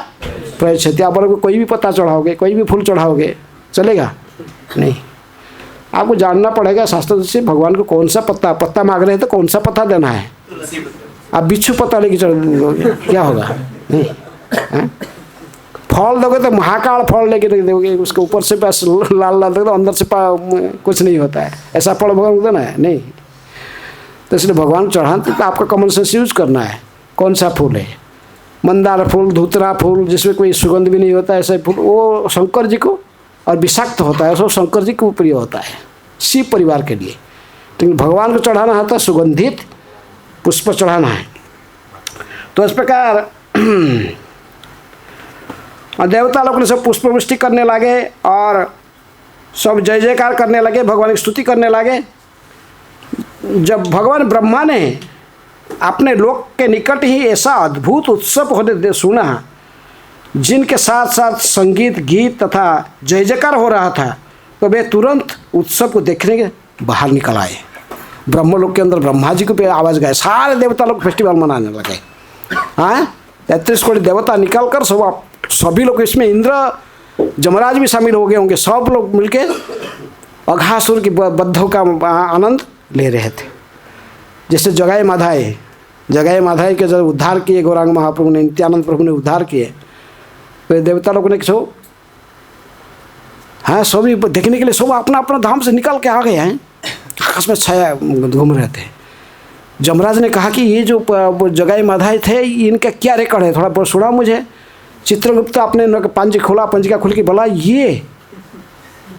प्रयच्छति। आप बोलोगे कोई भी पत्ता चढ़ाओगे, कोई भी फूल चढ़ाओगे, चलेगा नहीं। आपको जानना पड़ेगा शास्त्र से भगवान को कौन सा पत्ता मांग रहे हैं तो कौन सा पत्ता देना है। आप बिच्छू पत्ता लेके चढ़ दोगे क्या होगा? नहीं। फल दोगे तो महाकाल फल लेके दोगे, उसके ऊपर से बस लाल लाल दोगे तो अंदर से कुछ नहीं होता है, ऐसा फल भगवान को देना है नहीं। तो इसलिए भगवान चढ़ाते तो आपका कॉमन सेंस यूज करना है। कौन सा फूल है? मंदार फूल, धूतरा फूल जिसमें कोई सुगंध भी नहीं होता, ऐसा फूल वो शंकर जी को, और विषाक्त होता है, सब शंकर जी को प्रिय होता है, शिव परिवार के लिए। लेकिन भगवान को चढ़ाना है तो सुगंधित पुष्प चढ़ाना है। तो इस प्रकार देवता लोग ने सब पुष्पवृष्टि करने लगे और सब जय जयकार करने लगे, भगवान की स्तुति करने लगे। जब भगवान ब्रह्मा ने अपने लोक के निकट ही ऐसा अद्भुत उत्सव होने सुना, जिनके साथ साथ संगीत गीत तथा जय जयकार हो रहा था, तो वे तुरंत उत्सव को देखने के बाहर निकल आए। ब्रह्मलोक के अंदर ब्रह्मा जी को पे आवाज़ गए, सारे देवता लोग फेस्टिवल मनाने लगे। हाँ 33 कोटि देवता निकल कर सभी लोग, इसमें इंद्र जमराज भी शामिल हो गए होंगे, सब लोग मिलके अघासुर की बद्धों का आनंद ले रहे थे। जैसे जगाए माधाई के जब उद्धार किए गौरांग महाप्रभु ने, नित्यानंद प्रभु ने उद्धार किए, तो देवता लोगों ने सो हाँ सभी देखने के लिए सब अपना अपना धाम से निकल के आ गए हैं, आकाश में छाया घूम रहे थे। जमराज ने कहा कि ये जो जगाए माधाई थे इनका क्या रिकॉर्ड है, थोड़ा बहुत सुना मुझे। चित्रगुप्त अपने पंजिका खोल के बोला ये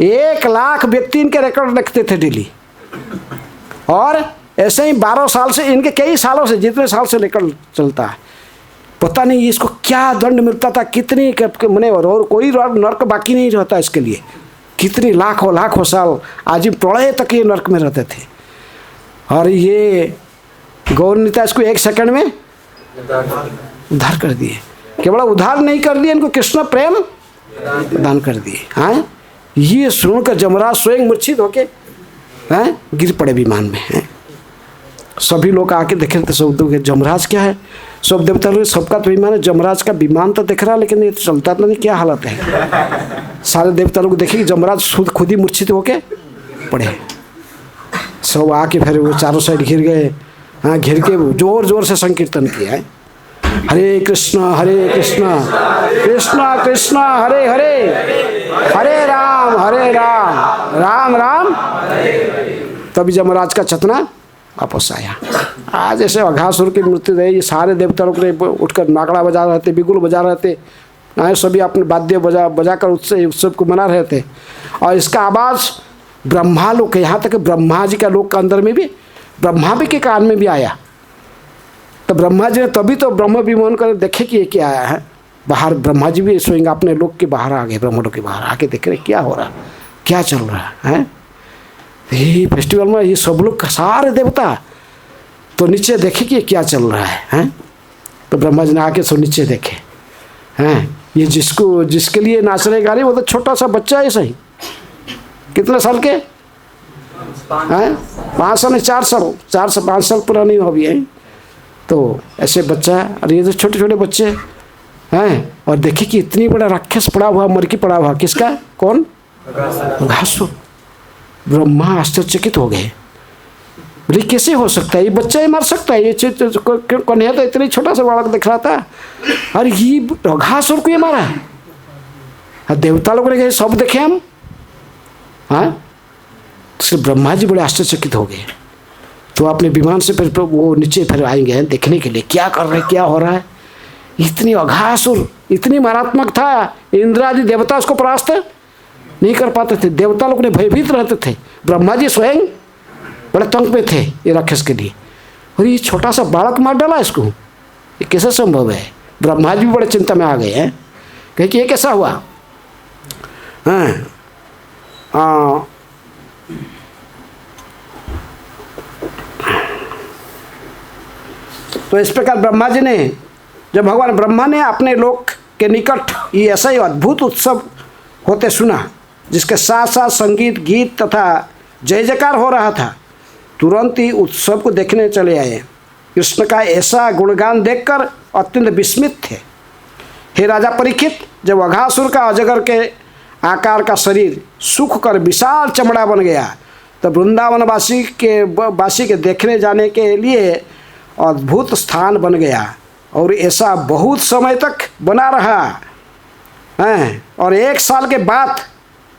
1 लाख व्यक्ति इनके रिकॉर्ड रखते थे डेली, और ऐसे ही 12 साल से, इनके कई सालों से, जितने साल से रिकॉर्ड चलता है, पता नहीं इसको क्या दंड मिलता था, कितनी मने और कोई नर्क बाकी नहीं रहता इसके लिए, कितनी लाखों साल आजीव प्रलय तक ये नर्क में रहते थे। और ये गौरनीता इसको 1 सेकंड में उद्धार कर दिए। केवल उद्धार नहीं कर दिए, इनको कृष्ण प्रेम दान कर दिए। हाँ ये सुनकर जमराज स्वयं मूर्छित होके गिर पड़े विमान में। सभी लोग आके देख रहे थे, सब जमराज क्या है, सब देवता लोग सबका तो विमान है, जमराज का विमान तो दिख रहा लेकिन ये तो चलता नहीं, क्या हालत है। सारे देवता लोग देखे कि जमराज खुद ही मूर्छित होके पड़े। सब आके फिर वो चारों साइड घिर गए। हाँ घिर के जोर जोर से संकीर्तन किया है, हरे कृष्णा कृष्णा कृष्णा हरे हरे, हरे राम राम राम। तभी जमराज का चेतना वापस आया। आज ऐसे अघासुर की मृत्यु रही, ये सारे देवता लोग ने उठकर नाकड़ा बजा रहे थे, बिगुल बजा रहे थे, सभी अपने वाद्य बजाकर उत्सव को मना रहे थे। और इसका आवाज़ ब्रह्मा लोग के, यहाँ तक ब्रह्मा जी का लोक के अंदर में भी, ब्रह्मा भी के कान में भी आया। तो ब्रह्मा जी ने तभी तो ब्रह्म विमोहन कर देखे कि ये क्या आया है बाहर। ब्रह्मा जी भी स्वयं अपने लोक के बाहर आ गए, ब्रह्मलोक के बाहर आके देख रहे क्या हो रहा, क्या चल रहा है। ये फेस्टिवल में ये सब लोग सारे देवता तो नीचे देखे कि क्या चल रहा है। तो ब्रह्मा जी ने आके सब नीचे देखे। हैं ये जिसके लिए नाच रहे गा रहे, वो तो छोटा सा बच्चा है, सही कितने साल के हैं? 5 साल नहीं 4 साल, 4 से 5 साल पुरानी हो भी है। तो ऐसे बच्चा है, और ये तो छोटे छोटे बच्चे हैं। और देखे कि इतनी बड़ा राक्षस पड़ा हुआ, मरकी पड़ा हुआ, किसका, कौन? अघासुर। ब्रह्मा आश्चर्यचकित हो गए, बोले कैसे हो सकता है, ये बच्चा ही मार सकता है, ये कन्हैया तो इतनी छोटा सा बालक दिख रहा था, और ये अघासुर को ये मारा है। देवता लोग सब देखे हम। हाँ ब्रह्मा जी बड़े आश्चर्यचकित हो गए। तो अपने विमान से फिर वो नीचे फिर आएंगे देखने के लिए क्या कर रहे, क्या हो रहा है। इतनी अघासुर, इतनी मारात्मक था, इंद्र आदि देवता उसको परास्त नहीं कर पाते थे। देवता लोग ने भयभीत रहते थे। ब्रह्मा जी स्वयं बड़े तंग पे थे ये राक्षस के लिए, और ये छोटा सा बालक मार डाला इसको, ये कैसे संभव है। ब्रह्मा जी भी बड़े चिंता में आ गए हैं कि ये कैसा हुआ। तो इस प्रकार ब्रह्मा जी ने, जब भगवान ब्रह्मा ने अपने लोक के निकट ये ऐसा ही अद्भुत उत्सव होते सुना, जिसके साथ साथ संगीत, गीत तथा जय जयकार हो रहा था, तुरंत ही उत्सव को देखने चले आए। कृष्ण का ऐसा गुणगान देखकर अत्यंत विस्मित थे। हे राजा परीक्षित, जब अघासुर का अजगर के आकार का शरीर सूख कर विशाल चमड़ा बन गया, तब वृंदावन वासी के देखने जाने के लिए अद्भुत स्थान बन गया, और ऐसा बहुत समय तक बना रहा है। और 1 साल के बाद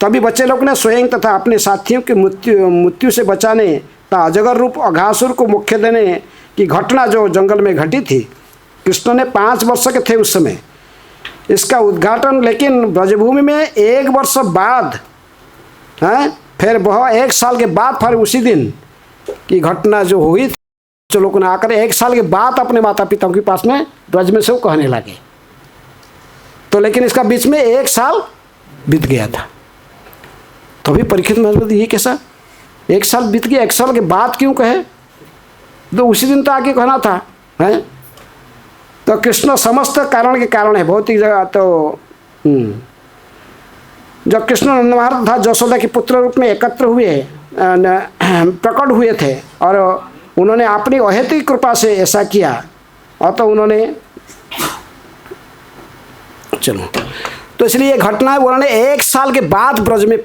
तभी बच्चे लोग ने स्वयं तथा अपने साथियों की मृत्यु से बचाने तथा अजगर रूप अघासुर को मुख्य देने की घटना जो जंगल में घटी थी। कृष्ण ने 5 वर्ष के थे उस समय इसका उद्घाटन, लेकिन ब्रजभूमि में 1 वर्ष बाद फिर वह 1 साल के बाद फिर उसी दिन की घटना जो हुई थी, जो लोगों ने आकर 1 साल के बाद अपने माता पिता के पास में ब्रज में से वो कहने लगे। तो लेकिन इसका बीच में 1 साल बीत गया था। तो अभी परीक्षित महाराज ये कैसा 1 साल बीत गया, 1 साल के बाद क्यों कहे, तो उसी दिन तो आके कहना था है। तो कृष्ण समस्त कारण के कारण है बहुत ही जगह। तो जब कृष्ण नंद महाराज था यशोदा के पुत्र रूप में एकत्र हुए, प्रकट हुए थे, और उन्होंने अपनी अहेतुक कृपा से ऐसा किया। और तो उन्होंने चलो तो इसलिए ये घटना है, उन्होंने 1 साल के बाद ब्रज में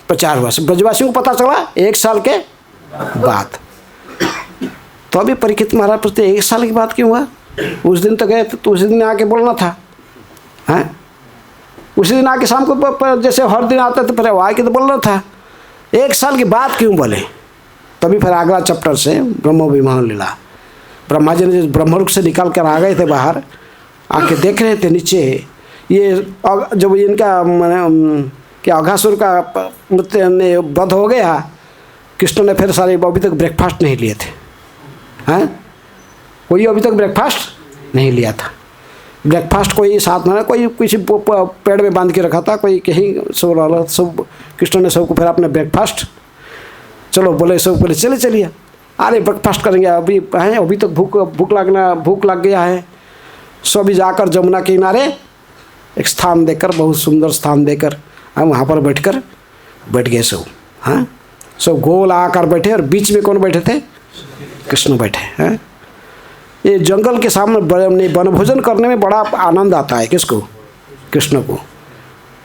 प्रचार हुआ। ब्रजवासियों को पता चला 1 साल के बाद। तो अभी परीक्षित महाराज पूछते 1 साल के बाद क्यों हुआ, उस दिन तो गए तो उसी दिन आके बोलना था हैं। उसी दिन आके शाम को जैसे हर दिन आते तो फिर आके तो बोलना था, 1 साल के बाद क्यों बोले। तभी फिर अगला चैप्टर से ब्रह्म विमान लीला। ब्रह्मा जी ने ब्रह्मलोक से निकाल कर आ गए थे बाहर, आके देख रहे थे नीचे ये जब इनका क्या अघासुर का वध हो गया, कृष्ण ने फिर सारे अभी तक ब्रेकफास्ट नहीं लिए थे हैं। कोई अभी तक ब्रेकफास्ट नहीं लिया था। ब्रेकफास्ट कोई साथ में, कोई किसी पेड़ में बांध के रखा था, कोई कहीं सब कृष्ण ने सबको फिर अपने ब्रेकफास्ट, चलो बोले सब बोले चलिए अरे ब्रेकफास्ट करेंगे अभी हैं, अभी तक भूख लग गया है। सभी जाकर जमुना के किनारे एक स्थान देकर, बहुत सुंदर स्थान देकर हम वहाँ पर बैठ गए सब। हाँ, सब गोल आकर बैठे, और बीच में कौन बैठे थे, कृष्ण बैठे हैं। ये जंगल के सामने वनभोजन करने में बड़ा आनंद आता है किसको, कृष्ण को।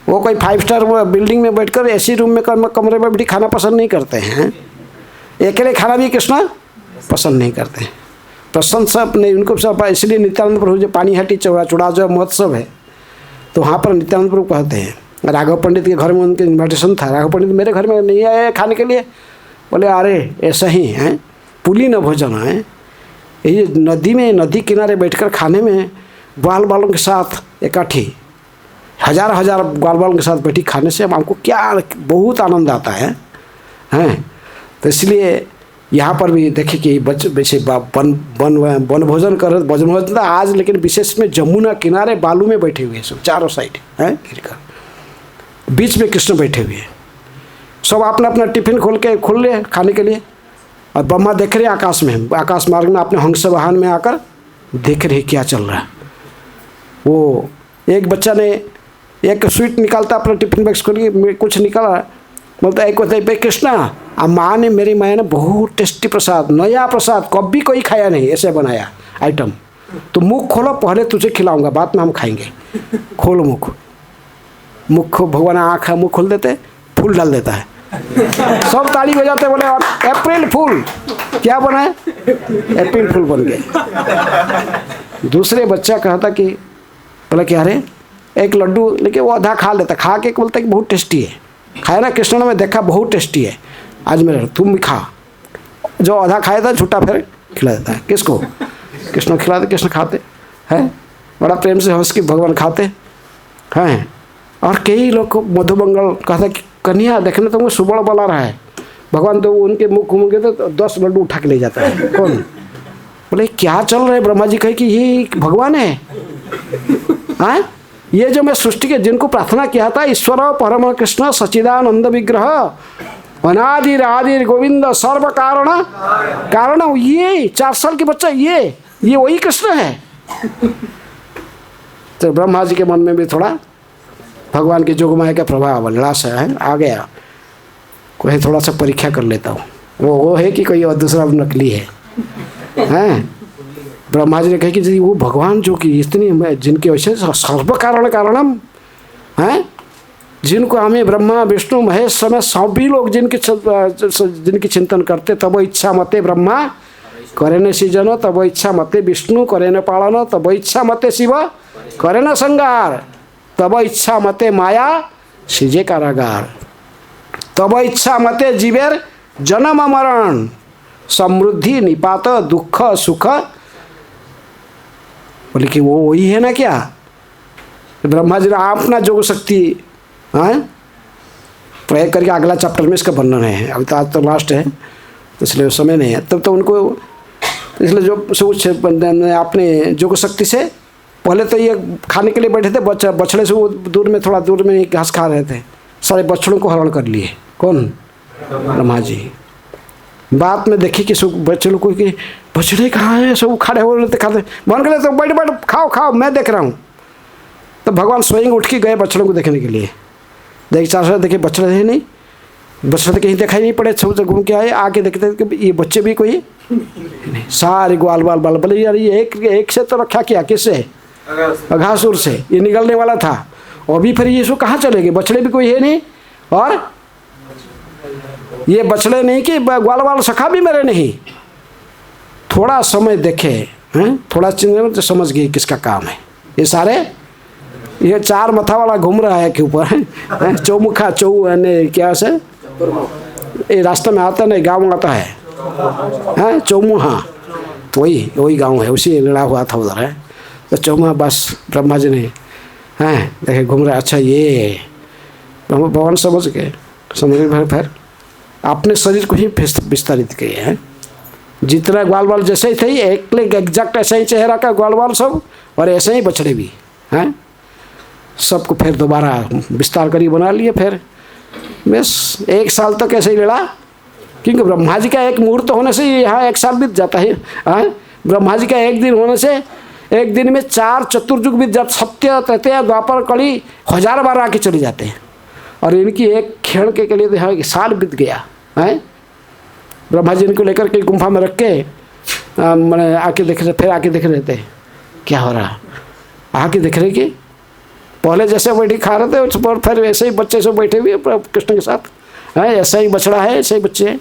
वो कोई 5 स्टार बिल्डिंग में बैठकर ऐसी रूम में कमरे में बैठी खाना पसंद नहीं करते हैं। अकेले खाना भी कृष्ण पसंद नहीं करते हैं। प्रसन्न सब ने उनको सब, इसलिए नित्यानंद प्रभु जो पानीहाटी चुड़ा जो महोत्सव है, तो वहाँ पर नित्यानंद प्रभु कहते हैं, राघव पंडित के घर में उनके इन्विटेशन था। राघव पंडित मेरे घर में नहीं आए खाने के लिए, बोले अरे ऐसा ही है, पुली न भोजन है। ये नदी किनारे बैठकर खाने में ग्वाल बालों के साथ इकट्ठी हजार ग्वाल बालों के साथ बैठी खाने से हमको क्या बहुत आनंद आता है हैं। तो इसलिए यहाँ पर भी देखिए कि वैसे वन भोजन कर भोजन था आज, लेकिन विशेष में जमुना किनारे बालू में बैठे हुए सब चारों साइड हैं, बीच में कृष्ण बैठे हुए हैं। सब अपना अपना टिफिन खोल ले खाने के लिए, और ब्रह्मा देख रहे आकाश में, आकाश मार्ग में अपने हंस वाहन में आकर देख रहे क्या चल रहा है। वो एक बच्चा ने एक स्वीट निकालता अपना टिफिन बैग खोल के, कुछ निकाला, बोलता एक होता है कृष्णा, अब मेरी माँ ने बहुत टेस्टी प्रसाद, नया प्रसाद कभी कोई खाया नहीं, ऐसे बनाया आइटम, तो मुख खोलो, पहले तुझे खिलाऊंगा, बाद में हम खाएंगे। खोलो मुख भगवान आँख मुँह खोल देते, फूल डाल देता है, सब ताली बजाते, बोले और अप्रैल फूल क्या बना है, अप्रैल फूल बन गए। दूसरे बच्चा कहता कि बोला कि अरे एक लड्डू, लेकिन वो आधा खा लेता, खा के बोलता कि बहुत टेस्टी है, खाया ना कृष्ण ने, मैं देखा बहुत टेस्टी है, आज मेरा तुम भी खा। जो आधा खाया था छुट्टा फिर खिला देता है। किसको? कृष्ण को खिलाते, कृष्ण खाते हैं, बड़ा प्रेम से हंस के भगवान खाते हैं। और कई लोग को मधुमंगल कहता कि कन्या देखने तो मुझे सुबह बला रहा है, भगवान तो उनके मुख घूमेंगे तो 10 लड्डू उठा के ले जाता है। कौन? बोले क्या चल रहा है? ब्रह्मा जी कहे कि ये भगवान है। हाँ, ये जो मैं सृष्टि के जिनको प्रार्थना किया था, ईश्वर परम कृष्ण सच्चिदानंद विग्रह अनादि आदि गोविंद सर्व कारण कारण, ये 4 साल के बच्चा ये वही कृष्ण है। तो ब्रह्मा जी के मन में भी थोड़ा भगवान की जोगमाया का प्रभाव निराश है, आ गया। कोई थोड़ा सा परीक्षा कर लेता हूँ, वो है कि कोई और दूसरा नकली है। हैं? ब्रह्मा जी ने कहा कि वो भगवान जो कि इतनी जिनके वैसे सर्व कारण कारणम हैं, जिनको हमें ब्रह्मा विष्णु महेश समेत सभी लोग जिनकी चिंतन करते, तब इच्छा मते ब्रह्मा करे न सृजन, तब इच्छा मते विष्णु करे न पालन, तब इच्छा मते शिव करे न संगार, तब इच्छा मते माया सृजे कारागार, तब इच्छा मते जीवेर जन्म मरण समृद्धि निपात दुख सुख। बोले कि वो वही है ना क्या? ब्रह्मा जी ने अपना जोग शक्ति प्रयोग करके अगला चैप्टर में इसका वर्णन है। अभी तो आज तो लास्ट है, इसलिए समय नहीं है। तब तो उनको इसलिए जो सोच अपने जोग शक्ति से पहले तो ये खाने के लिए बैठे थे, बछड़े से वो दूर में थोड़ा दूर में घास खा रहे थे, सारे बछड़ों को हरण कर लिए। कौन? ब्रह्मा जी। बात में देखी कि सब बच्चे लोग को कि बछड़े कहाँ हैं, सब खड़े हो रहे थे खाते, मन कर तो बैठ बैठ खाओ खाओ मैं देख रहा हूँ। तो भगवान स्वयं उठ के गए बछड़ों को देखने के लिए। देख 4 साल देखे बछड़े है नहीं, बछड़े तो कहीं दिखाई नहीं पड़े, सब घूम के आए, आके देखते कि ये बच्चे भी कोई नहीं, सारे ग्वाल बाल बाल। बोले यार ये एक से तो रखा किया, किससे? अघासुर से। ये निकलने वाला था, और भी फिर ये सब कहाँ चले गए? बछड़े भी कोई है नहीं, और ये बछड़े नहीं कि ग्वाल बाल सखा भी मेरे नहीं। थोड़ा समय देखे हैं, थोड़ा चिंतन में तो समझ गए किसका काम है। ये सारे ये 4 मथा वाला घूम रहा है के ऊपर, चौमुखा क्या से ये रास्ते में आता नहीं, गाँव में आता है चौमुहा, वही गांव है, उसी लड़ा हुआ था उधर है। तो चौमुहा बस ब्रह्मा जी ने देखे घूम रहा। अच्छा ये भगवान समझ गए, फिर अपने शरीर को ही विस्तारित किए हैं। जितना ग्वाल बाल जैसे ही थे, एक एग्जैक्ट ऐसा ही चेहरा का ग्वाल बाल सब, और ऐसे ही बछड़े भी हैं, सबको फिर दोबारा विस्तार करी बना लिए। फिर बस 1 साल तक ऐसे ही लड़ा, क्योंकि ब्रह्मा जी का एक मुहूर्त होने से यहाँ 1 साल बीत जाता है। ब्रह्मा जी का एक दिन होने से एक दिन में 4 चतुर्युग बीत जाते, सत्य तृतीया द्वापर कली 1000 बार आके चले जाते हैं। और इनकी एक क्षण के लिए तो यहाँ 1 साल बीत गया है। ब्रह्मा जी इनको लेकर के गुम्फा में रख के मैंने आके देख रहे, फिर आके देख रहे थे क्या हो रहा। आके देख रहे कि पहले जैसे बैठी खा रहे थे, उस पर फिर ऐसे ही बच्चे सब बैठे हुए कृष्ण के साथ है, ऐसा ही बछड़ा है, ऐसे ही बच्चे हैं।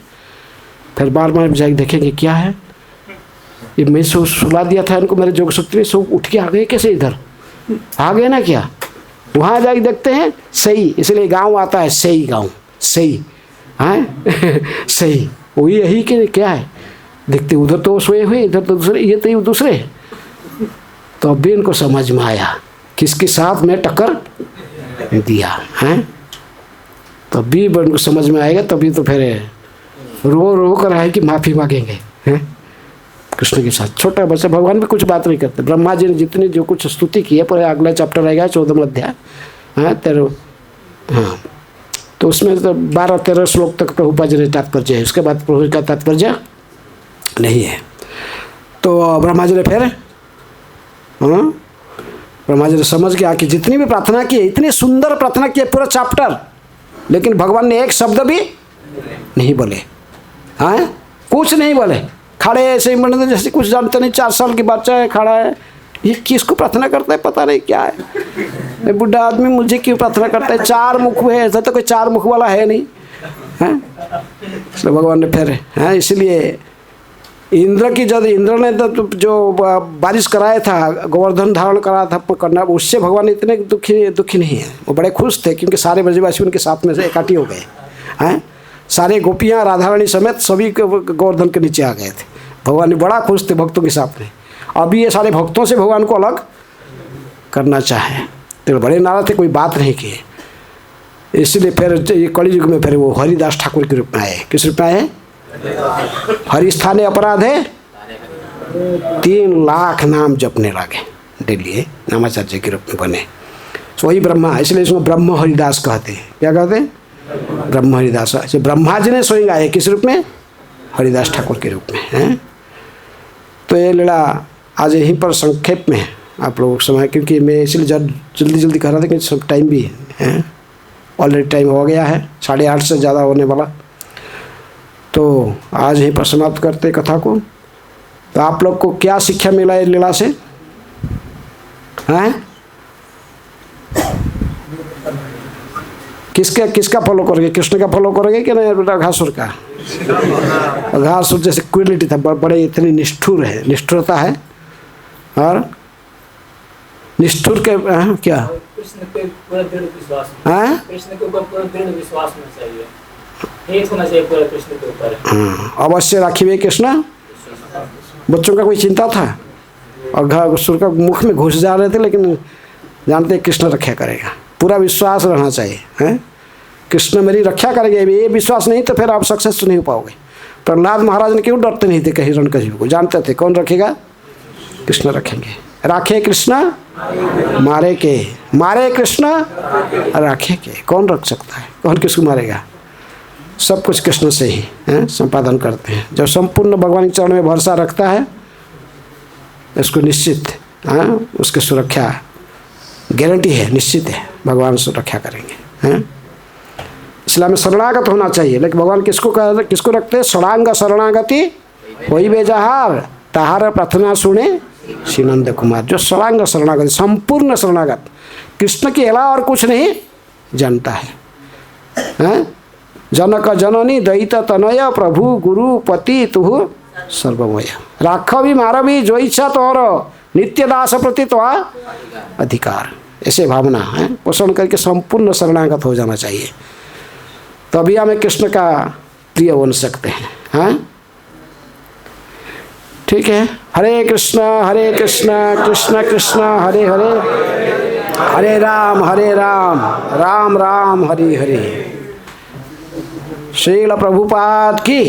फिर बार बार जाके देखेंगे क्या है। ये मैं सब सुला दिया था इनको, मेरे जोग शक्ति सब उठ के आ गए कैसे, इधर आ गए ना क्या। वहाँ जाके देखते हैं सही, इसलिए गांव आता है सही, गांव सही है सही, वही यही के क्या है। देखते उधर तो सोए हुए, इधर तो दूसरे, ये तो दूसरे। तो अभी इनको समझ में आया किसके साथ मैं टक्कर दिया है। तभी इनको समझ में आएगा, तभी तो फिर रो रो कर आए कि माफ़ी मांगेंगे हैं कृष्ण के साथ। छोटा बच्चा, भगवान भी कुछ बात नहीं करते। ब्रह्मा जी ने जितनी जो कुछ स्तुति की है, पर अगला चैप्टर रहेगा 14वां अध्याय हाँ 13। हाँ तो उसमें तो 12-13 श्लोक तक प्रभुपाद जी ने तात्पर्य है, उसके बाद प्रभु का तात्पर्य नहीं है। तो ब्रह्मा जी ने फिर ब्रह्मा जी ने समझ गया कि जितनी भी प्रार्थना की है, इतनी सुंदर प्रार्थना की है पूरा चैप्टर, लेकिन भगवान ने एक शब्द भी नहीं बोले। हाँ कुछ नहीं बोले, खड़े ऐसे ही मतलब जैसे कुछ जानते नहीं। 4 साल की बच्चा है, खड़ा है, ये किसको प्रार्थना करता है पता नहीं क्या है। बुढ़ा आदमी मुझे क्यों प्रार्थना करता है, 4 मुख है, ऐसा तो कोई 4 मुख वाला है नहीं है। तो भगवान ने फिर है, इसलिए इंद्र की जब इंद्र ने तो जो बारिश कराया था, गोवर्धन धारण कराया था करना, उससे भगवान इतने दुखी नहीं है। वो बड़े खुश थे क्योंकि सारे ब्रजवासी उनके साथ में से इकट्ठे हो गए हैं। सारे गोपियाँ राधा रानी समेत सभी गोवर्धन के नीचे आ गए थे। भगवान बड़ा खुश थे भक्तों के साथ में। अभी ये सारे भक्तों से भगवान को अलग करना चाहे तो बड़े नाराज थे, कोई बात नहीं किए। इसलिए फिर ये कलि युग में फिर वो हरिदास ठाकुर के रूप में आए। किस रूप में आए? हरि स्थाने अपराध है 3 लाख नाम जपने लगे डेली, नामाचार्य के रूप में बने। तो वही ब्रह्मा, इसलिए इसको ब्रह्म हरिदास कहते हैं। क्या कहते हैं? ब्रह्म हरिदास। अच्छा, ब्रह्मा जी ने स्वयं आए किस रूप में? हरिदास ठाकुर के रूप में हैं। तो ये लीला आज यहीं पर संक्षेप में आप लोग समय, क्योंकि मैं इसलिए जल्दी जल्दी कर रहा था कि सब टाइम भी है, ऑलरेडी टाइम हो गया है, 8:30 से ज़्यादा होने वाला। तो आज यहीं पर समाप्त करते कथा को। तो आप लोग को क्या शिक्षा मिला है लीला से? हैं? किसका फॉलो करोगे? कृष्ण का फॉलो करोगे कि नहीं घासुर का? घासुर जैसे क्वालिटी था, बड़े इतनी निष्ठुर है, निष्ठुरता है। और निष्ठुर के क्या? कृष्ण पे पूरा दृढ़ विश्वास, कृष्ण के ऊपर पूरा दृढ़ विश्वास होना चाहिए, एक होना चाहिए पूरा कृष्ण के ऊपर। अवश्य राखिए कृष्ण। बच्चों का कोई चिंता था और घासुर का मुख में घुस जा रहे थे, लेकिन जानते कृष्ण रक्षा करेगा, पूरा विश्वास रहना चाहिए। हैं? कृष्ण मेरी रक्षा करेंगे, ये विश्वास नहीं तो फिर आप सक्सेस नहीं हो पाओगे। प्रहलाद महाराज ने क्यों डरते नहीं थे कहीं हिरण्यकशिपु को? जानते थे कौन रखेगा? कृष्ण रखेंगे। राखे कृष्ण मारे के, मारे कृष्ण राखे के। कौन रख सकता है? कौन किसको मारेगा? सब कुछ कृष्ण से ही संपादन करते हैं। जब संपूर्ण भगवान के चरण में भरोसा रखता है, इसको निश्चित उसकी सुरक्षा गारंटी है, निश्चित है, भगवान सुरक्षा करेंगे। हैं? इस्लाम में शरणागत होना चाहिए, लेकिन भगवान किसको रखते हैं? षडांग शरणागति वही बेजहार ताहार प्रार्थना सुने श्रीनंद कुमार। जो षडांग शरणागति, संपूर्ण शरणागत, कृष्ण के अलावा और कुछ नहीं जानता है। हैं? जनक जननी दैत तनय प्रभु गुरु पति तुहु सर्वमय। राख भी मार भी जो इच्छा तोर नित्य दास प्रति तो अधिकार। ऐसे भावना है पोषण करके संपूर्ण शरणागत हो जाना चाहिए, तभी हमें कृष्ण का प्रिय बन सकते हैं। हाँ ठीक है। हरे कृष्ण कृष्ण कृष्ण हरे हरे, हरे राम राम राम हरे हरे। श्रील प्रभुपाद की